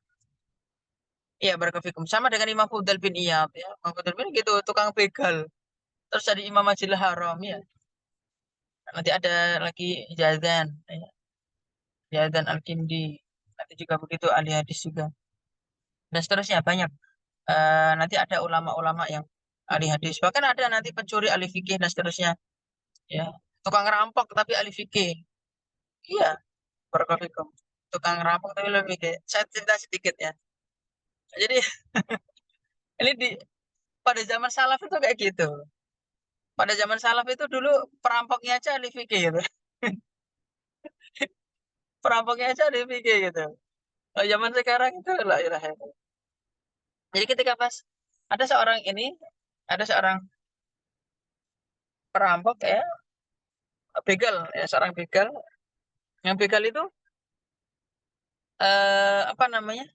Iya, barakallahu sama dengan Imam Fudal bin Iyad ya. Imam Fudal bin gitu, tukang begal. Terus jadi Imam Masjidil Haram ya. Nanti ada lagi Jazan, ya. Jazan Al-Kindi. Nanti juga begitu ahli hadis juga. Dan seterusnya banyak. Nanti ada ulama-ulama yang ahli hadis. Bahkan ada nanti pencuri ahli fikih dan seterusnya. Ya. Tukang rampok tapi ahli fikih. Iya, barakallahu. Tukang rampok tapi lebih fikih. Saya cerita sedikit ya. Jadi ini pada zaman salaf itu kayak gitu. Pada zaman salaf itu dulu perampoknya aja ahli fikih gitu. Perampoknya aja ahli fikih gitu. Kalau zaman sekarang itu la ilaha illallah. Jadi ketika pas ada seorang perampok ya, begal ya, seorang begal. Yang begal itu apa namanya?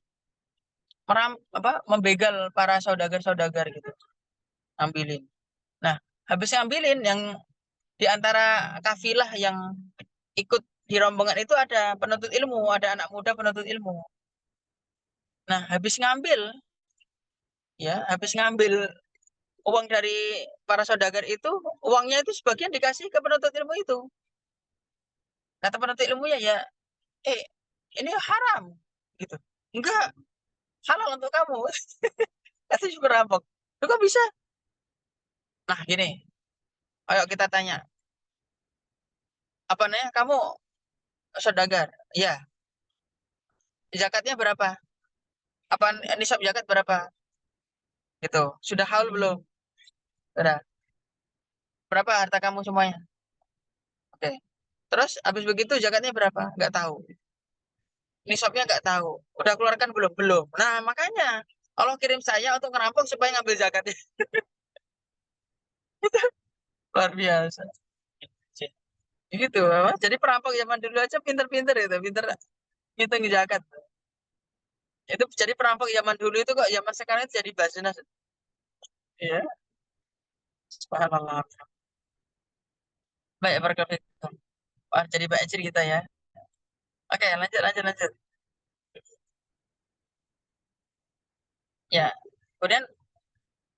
Membegal para saudagar-saudagar gitu. Ambilin. Nah, habis ngambilin yang di antara kafilah yang ikut di rombongan itu ada penuntut ilmu, ada anak muda penuntut ilmu. Nah, habis ngambil uang dari para saudagar itu, uangnya itu sebagian dikasih ke penuntut ilmu itu. Kata penuntut ilmunya ya, eh ini haram gitu. Enggak, halal untuk kamu. Itu juga rampok. Itu kok bisa? Nah, gini, ayo kita tanya, apa namanya? Kamu saudagar? Ya, zakatnya berapa? Apa nisab zakat berapa? Gitu. Sudah haul belum? Sudah. Berapa harta kamu semuanya? Oke. Terus habis begitu zakatnya berapa? Nggak tahu. Nisabnya nggak tahu. Udah keluarkan belum? Belum. Nah, makanya Allah kirim saya untuk ngerampok supaya ngambil zakatnya. Luar biasa. Gitu. Jadi perampok zaman dulu aja pinter-pinter itu, pinter ngitung zakat. Itu jadi perampok zaman dulu itu kok zaman sekarang itu jadi Basnas. Iya, subhanallah. Baik, barakallahu fikum. Wah, jadi baik cerita ya. Oke, lanjut, lanjut, lanjut. Ya, kemudian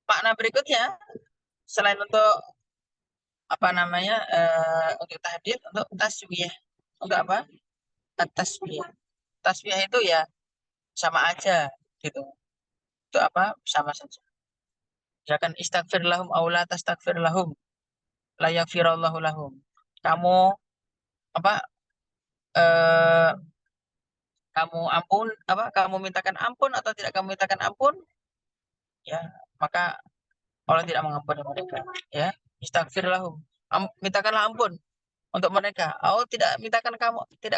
makna berikutnya selain untuk apa namanya untuk tahdid, untuk taswiyah, untuk apa? Taswiyah. Taswiyah itu ya sama aja gitu. Itu apa? Sama saja. Ya kan istaghfir lahum aw la tastaghfir lahum la yaghfirallahu lahum. Kamu apa eh, kamu ampun apa kamu mintakan ampun atau tidak kamu mintakan ampun ya maka Allah tidak mengampuni mereka ya istaghfir lahum mintakanlah ampun untuk mereka Allah tidak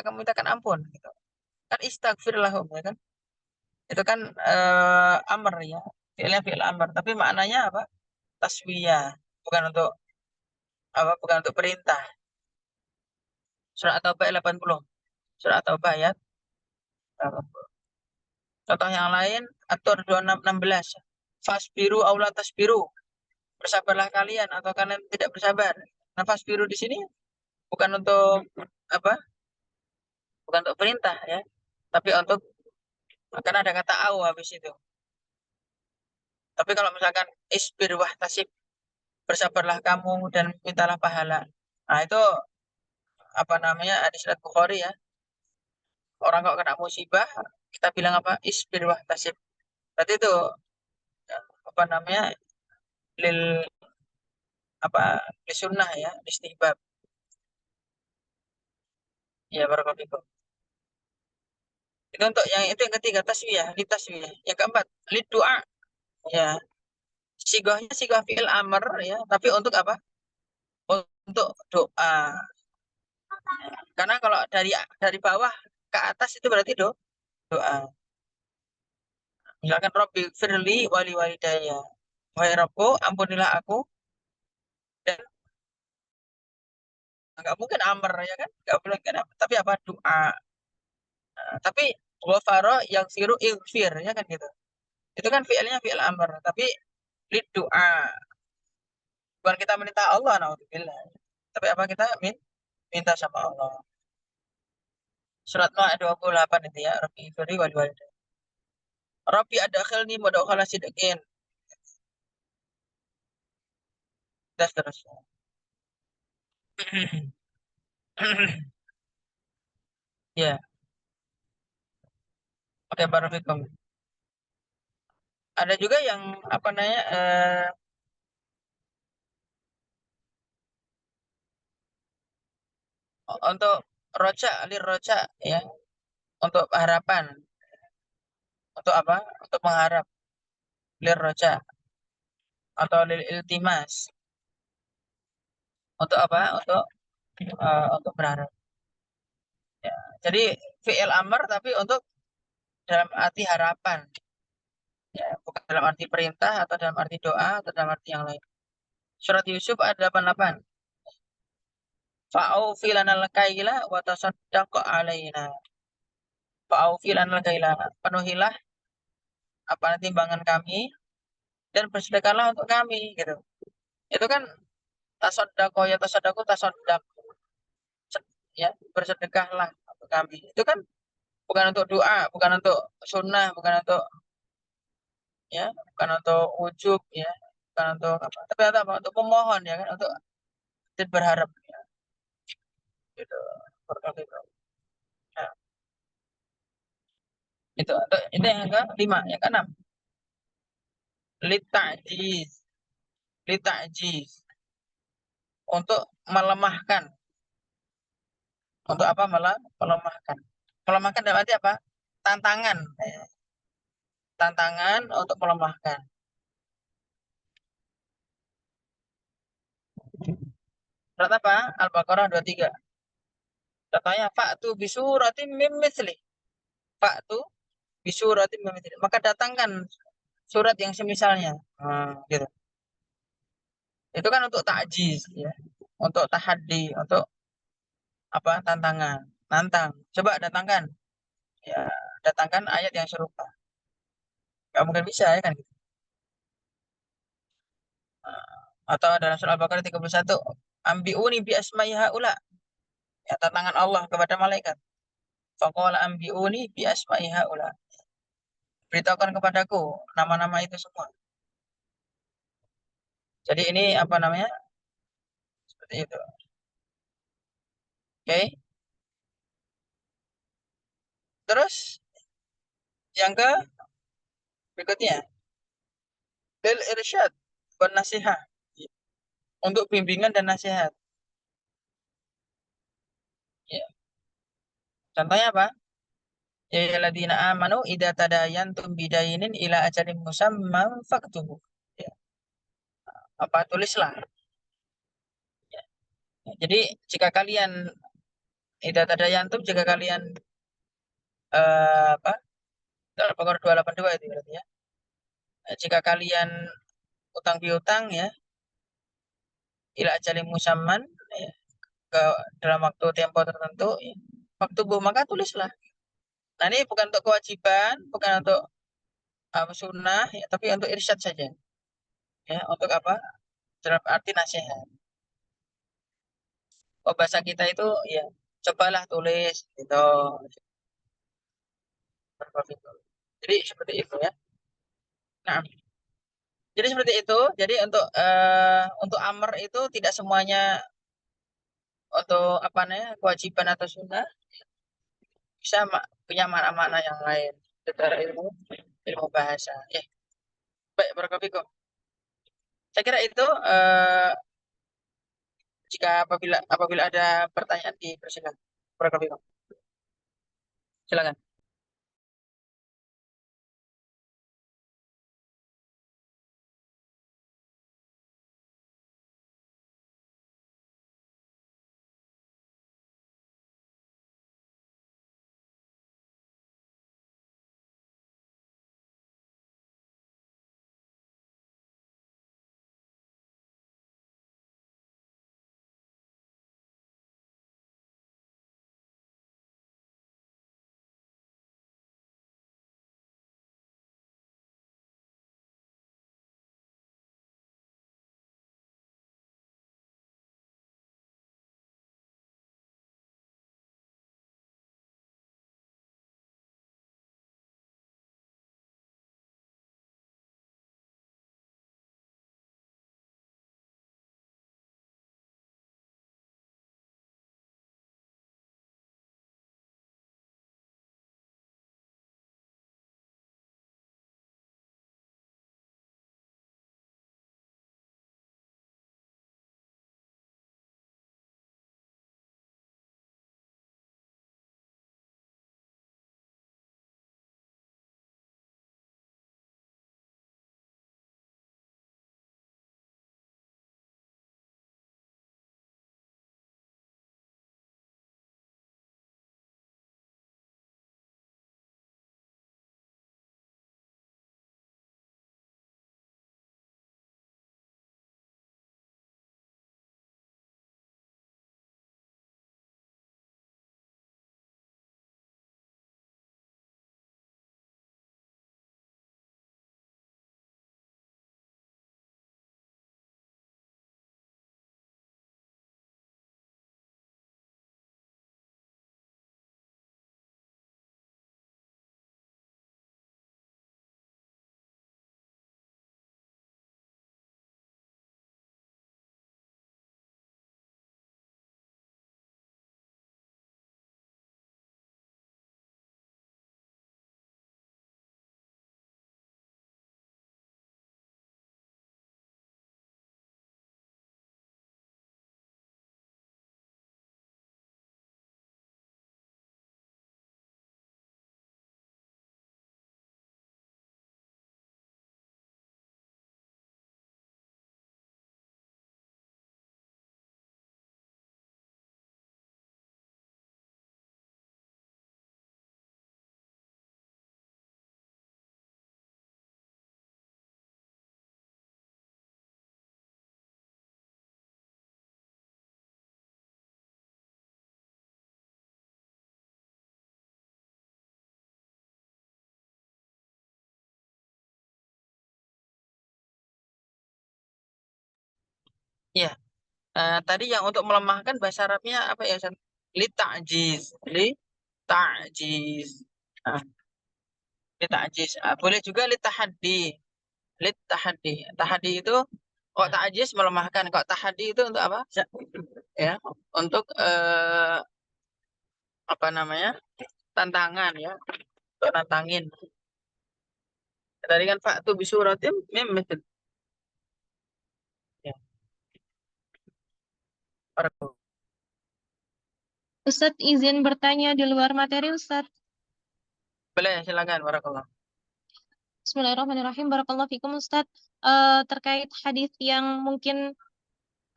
kamu mintakan ampun gitu kan istaghfir lahum ya kan itu kan amr ya fi'ilnya fi'il amr tapi maknanya apa taswiyah bukan untuk bukan untuk perintah surah At-Taubah 80 surah At-Taubah ayat 80. Contoh yang lain atur 2616 fasbiru aula tasbiru bersabarlah kalian atau kalian tidak bersabar. Nafas biru di sini bukan untuk apa? Bukan untuk perintah ya, tapi untuk karena ada kata au habis itu. Tapi kalau misalkan isbir wahtasib bersabarlah kamu dan mintalah pahala. Nah, itu apa namanya? Hadis riwayat Bukhari ya. Orang kalau kena musibah kita bilang apa? Isbir wahtasib. Berarti itu apa namanya? Lil apa? Lisunnah ya, istihbab. Ya barakallahu. Itu untuk yang itu yang ketiga taswiyah, li taswiyah. Yang keempat, li doa. Ya, sigahnya sigah fi'il amr ya, tapi untuk apa? Untuk doa. Karena kalau dari bawah ke atas itu berarti doa. Misalkan Robbi firli wali walidaya. Wahai Robbu, ampunilah aku dan nggak mungkin amr ya kan? Nggak boleh kan? Tapi apa doa. Nah, tapi ghafara yang siru ilfir ya kan gitu. Itu kan fi'ilnya fi'il amr, tapi lid doa. Bukan kita minta Allah, naudzubillah. Tapi apa kita minta sama Allah. Surat Nuh ayat 28 itu ya. Rabbi firli wal walidayya. Rabbi adkhilni mudkhala sidqin. Dan seterusnya. Ya, oke barakallahu. Ada juga yang apa namanya untuk roja, alir roja ya, untuk harapan, Untuk apa? Untuk mengharap, lirroja atau lil iltimas. Untuk apa? Untuk berharap. Ya. Jadi fi'il amr tapi untuk dalam arti harapan. Ya, bukan dalam arti perintah atau dalam arti doa atau dalam arti yang lain. Surat Yusuf ada 88. Fa'aufi lanal kaila wa tasaddaq alaina. Fa'aufi lanal kaila. Penuhilah apa timbangan kami dan bersedekahlah untuk kami gitu. Itu kan tasaddaq ya tasaddaq tasaddaq. Ya, bersedekahlah untuk kami. Itu kan bukan untuk doa, bukan untuk sunnah, bukan untuk ya, bukan untuk ujub ya, bukan untuk apa. Tapi untuk apa? Untuk pemohon ya kan, untuk berharap ya. Gitu. Seperti itu. Nah, itu yang ke-5, yang ke-6. Lita'jiz. Lita'jiz. Untuk melemahkan. Untuk apa? Melemahkan. Melemahkan dalam arti apa? Tantangan. Ya. Tantangan untuk melemahkan. Surat apa? Al-Baqarah 23. Contohnya fa'tu bisuratin mim mithli. Fa'tu bisuratin mim mithli. Maka datangkan surat yang semisalnya. Gitu. Itu kan untuk takjiz ya. Untuk tahaddi, untuk apa? Tantangan. Nantang. Coba datangkan. Ya, datangkan ayat yang serupa. Gak mungkin bisa ya kan gitu. Atau dalam surah Al-Baqarah 31, ambiuni bi asma'i haula. Ya, tantangan Allah kepada malaikat. Faqala ambiuni bi asma'i haula. Beritahukan kepadaku nama-nama itu semua. Jadi ini apa namanya? Seperti itu. Oke. Terus yang ke berikutnya, lil irsyad wan nasihat. Untuk bimbingan dan nasihat. Ya. Contohnya apa? Ya ayyuhalladzina amanu idza tadayantum bidainin ila ajalin musamman faktubu. Ya. Apa tulislah. Ya. Jadi jika kalian idza tadayantum jika kalian apa? Dalam Al-Baqarah 282 itu berarti ya. Jika kalian utang piutang ya ila ajalin musamman ya, ke dalam waktu tempo tertentu ya, waktu maka tulislah. Nah ini bukan untuk kewajiban, bukan untuk sunnah, ya, tapi untuk irsyad saja. Ya, untuk apa? Dalam arti nasihat. Oh, bahasa kita itu ya cobalah tulis gitu. Jadi seperti itu ya. Nah, jadi seperti itu. Jadi untuk amr itu tidak semuanya untuk apa namanya kewajiban atau sunnah, bisa punya makna-makna yang lain secara ilmu bahasa. Ya, baik barakallahu. Saya kira itu jika apabila ada pertanyaan dipersilakan. Barakallahu. Silakan. Ya, tadi yang untuk melemahkan bahasa Arabnya apa ya? Ustaz? Lita'jiz, lita'jiz. Nah, lita'jiz. Boleh juga litahaddi, litahaddi. Tahaddi itu kok ta'jiz melemahkan, kok tahaddi itu untuk apa? Ya, untuk apa namanya? Tantangan ya, untuk nantangin. Tadi kan fa'tu bisuratim mim mithl. Ya, barakallahu.
Ustadz izin bertanya di luar materi Ustadz.
Boleh, silakan barakallahu.
Bismillahirrahmanirrahim. Barakallahu fikum Ustadz. Terkait hadis yang mungkin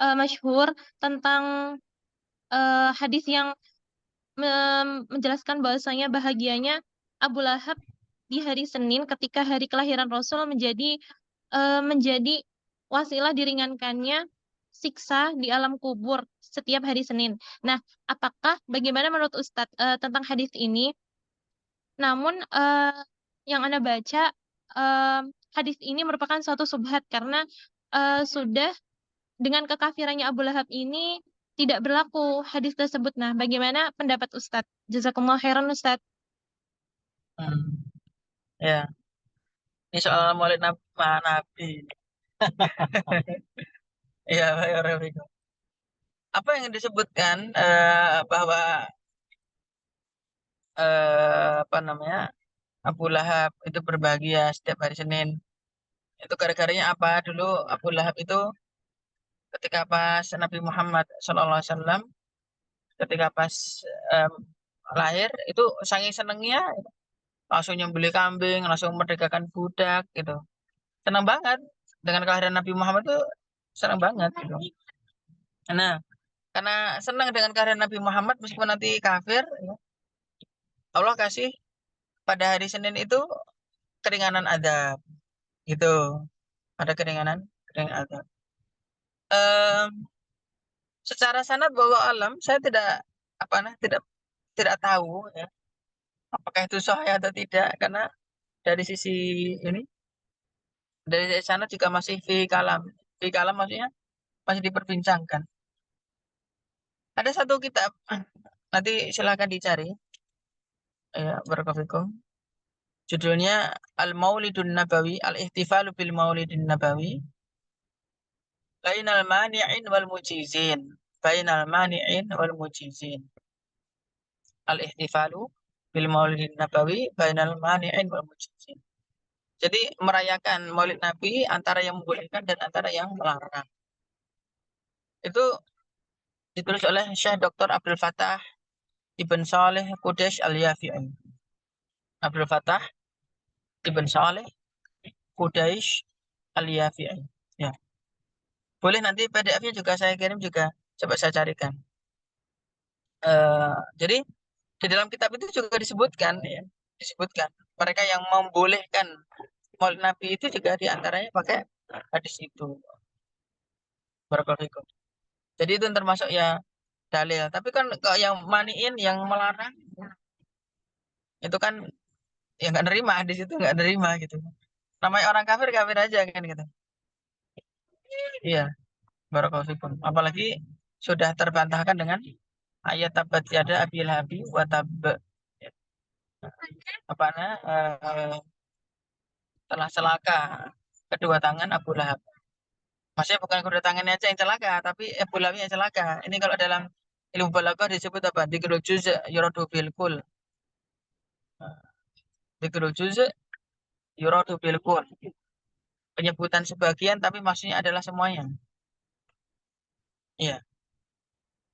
masyhur tentang hadis yang menjelaskan bahwasanya bahagianya Abu Lahab di hari Senin ketika hari kelahiran Rasul menjadi wasilah diringankannya siksa di alam kubur setiap hari Senin. Nah, bagaimana menurut Ustadz tentang hadis ini? Namun yang Anda baca hadis ini merupakan suatu subhat karena sudah dengan kekafirannya Abu Lahab ini tidak berlaku hadis tersebut. Nah, bagaimana pendapat Ustadz? Jazakumullah khairan Ustadz.
Ya, ini soal Maulid Nabi. Ya, ya, apa yang disebutkan bahwa apa namanya Abu Lahab itu berbahagia setiap hari Senin. Itu gara-garanya apa? Dulu Abu Lahab itu ketika pas Nabi Muhammad SAW ketika pas em, lahir itu saking senengnya langsung nyembelih kambing, langsung merdekakan budak gitu. Senang banget dengan kehadiran Nabi Muhammad itu senang banget gitu. Nah, karena senang dengan kehadiran Nabi Muhammad meskipun nanti kafir, ya, Allah kasih pada hari Senin itu keringanan azab gitu. Ada keringanan azab. Em, Secara sanad bahwa alam saya tidak apa nah tidak tahu ya apakah itu sahih atau tidak karena dari sisi ini dari sana juga masih fi kalam maksudnya masih diperbincangkan. Ada satu kitab nanti silakan dicari ya barakallahu. Judulnya Al-Maulidun Nabawi, Al-Ihtifalu bil Maulidin Nabawi, Bainal Mani'in wal Mujizin. Bainal Mani'in wal Mujizin. Al-Ihtifalu bil Maulidin Nabawi, Bainal Mani'in wal Mujizin. Jadi merayakan Maulid Nabi antara yang membolehkan dan antara yang melarang. Itu ditulis oleh Syekh Dr. Abdul Fattah Ibn Saleh Qudaish Al-Yafi'i. Abdul Fattah Ibn Saleh Qudaish Al-Yafi'i. Ya. Boleh nanti PDF-nya juga saya kirim juga. Coba saya carikan. Jadi di dalam kitab itu juga disebutkan, ya, disebutkan mereka yang membolehkan Maulid Nabi itu juga diantaranya pakai hadis itu. Barakallahu fikum. Jadi itu termasuk ya dalil. Tapi kan kalau yang maniin, yang melarang, itu kan ya nggak nerima hadis itu nggak nerima gitu. Namanya orang kafir kafir aja kan gitu. Iya, barakallahu fikum. Apalagi sudah terbantahkan dengan ayat tabat yada abil habi wa tab apa telah celaka kedua tangan Abu Lahab. Maksudnya bukan kedua tangannya aja yang celaka, tapi Abu Lahab yang celaka. Ini kalau dalam ilmu balaghah disebut apa? Dikrul juz' yuradu bil kul. Dikrul juz' yuradu bil kul. Penyebutan sebagian tapi maksudnya adalah semuanya. Iya,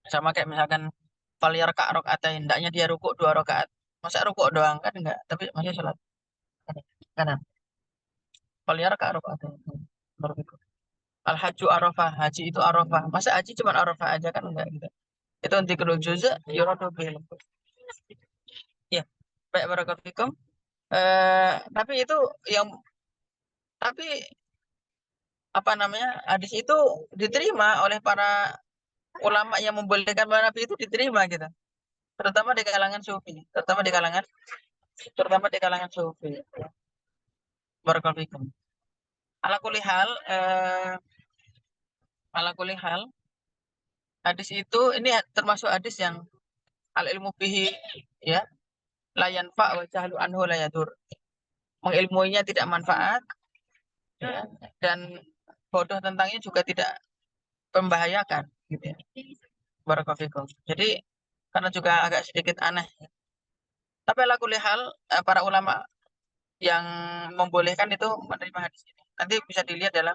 sama kayak misalkan faliyarka rokaatain, hendaknya dia rukuk 2 rakaat. Masa rukuk doang kan enggak, tapi maksudnya sholat kanan. Faliyarka rokaatain. Berpikir. Al haju arafah, haji itu arafah. Masa haji cuma arafah aja kan enggak gitu. Itu nanti kedua juz'a yuradu bil. Ya, baik barakatuh. Tapi itu yang tapi apa namanya hadis itu diterima oleh para ulama yang membolehkan Nabi itu diterima gitu. Terutama di kalangan sufi, terutama di kalangan sufi. Barakallahu fikum. Ala kulli hal ala kulli hal, hadis itu ini termasuk hadis yang al ilmu bihi, ya, la yanfa wa jahlu anhu la yadur. Mengilmuinya tidak manfaat, ya, dan bodoh tentangnya juga tidak membahayakan, gitu ya. Barakallahu fikum. Jadi karena juga agak sedikit aneh. Tapi ala kulli hal, para ulama yang membolehkan itu menerima hadis ini. Nanti bisa dilihat dalam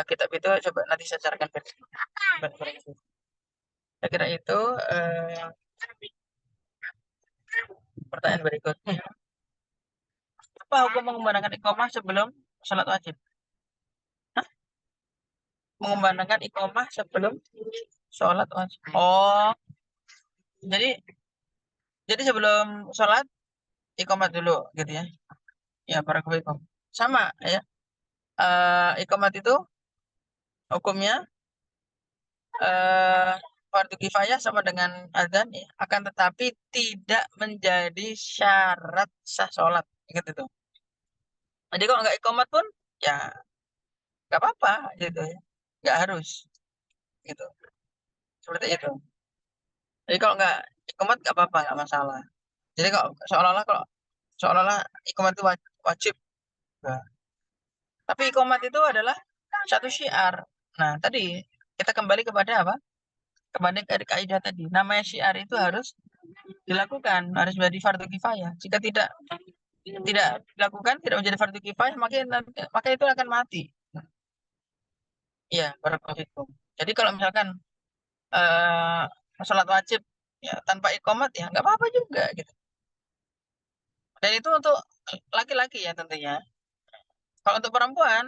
kitab itu, coba nanti saya carikan versi. Saya kira itu pertanyaan berikutnya. Apa hukum mengumandangkan iqamah sebelum salat wajib? Hah? Mengumandangkan iqamah sebelum sholat wajib. Oh, jadi sebelum sholat iqamah dulu, gitu ya. Ya, barakallahu. Sama ya. Iqamah itu hukumnya fardu kifayah sama dengan azan, ya. Akan tetapi tidak menjadi syarat sah sholat. Ingat itu. Jadi kalau nggak iqamat pun ya nggak apa-apa gitu ya. Nggak harus gitu. Seperti itu. Jadi kalau nggak iqamat nggak apa-apa, nggak masalah. Jadi kalau seolah-olah iqamat itu wajib. Nah, tapi iqamat itu adalah satu syiar. Nah, tadi kita kembali kepada apa? Kembali ke kaidah tadi. Namanya syiar itu harus dilakukan, harus menjadi fardu kifayah. Jika tidak dilakukan, tidak menjadi fardu kifayah, maka itu akan mati. Iya, barakallahu. Jadi kalau misalkan sholat wajib ya tanpa iqamat ya nggak apa-apa juga gitu. Dan itu untuk laki-laki ya tentunya. Kalau untuk perempuan,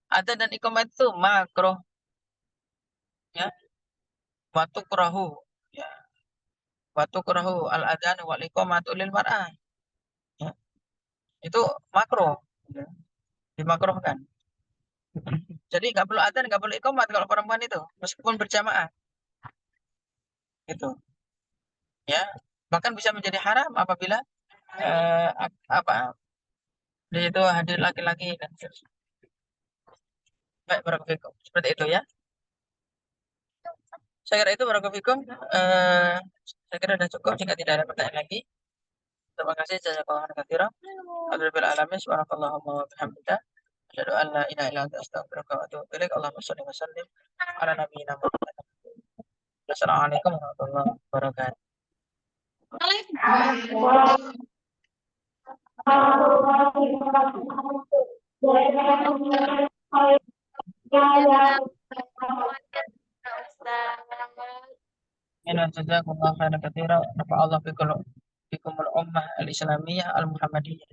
ada dan iqamat itu makruh, ya, watu kurahu, ya, watu kurahu al adzan wal iqamatu lil mar'ah, ya. Itu makruh, ya, dimakruhkan. Jadi nggak perlu adzan, nggak perlu iqamat kalau perempuan itu, meskipun berjamaah, gitu, ya. Bahkan bisa menjadi haram apabila apa di situ hadir laki-laki dan seterusnya. Baik, barakallahu. Seperti itu ya. Saya kira itu barakallahu. Saya kira sudah cukup jika tidak ada pertanyaan lagi. Terima kasih jazakallahu khairan. Alhamdulillah alamin, subhanakallahumma wa bihamdika, asyhadu an la ilaha illa anta, astaghfiruka wa atubu ilaik. Allahumma shalli wa sallim ala nabiyyina Muhammad. Assalamualaikum warahmatullahi wabarakatuh. Jazakumullah khairan katsiran. Nafa'allahu bikumul ummah al-islamiyah al-muhammadiyah.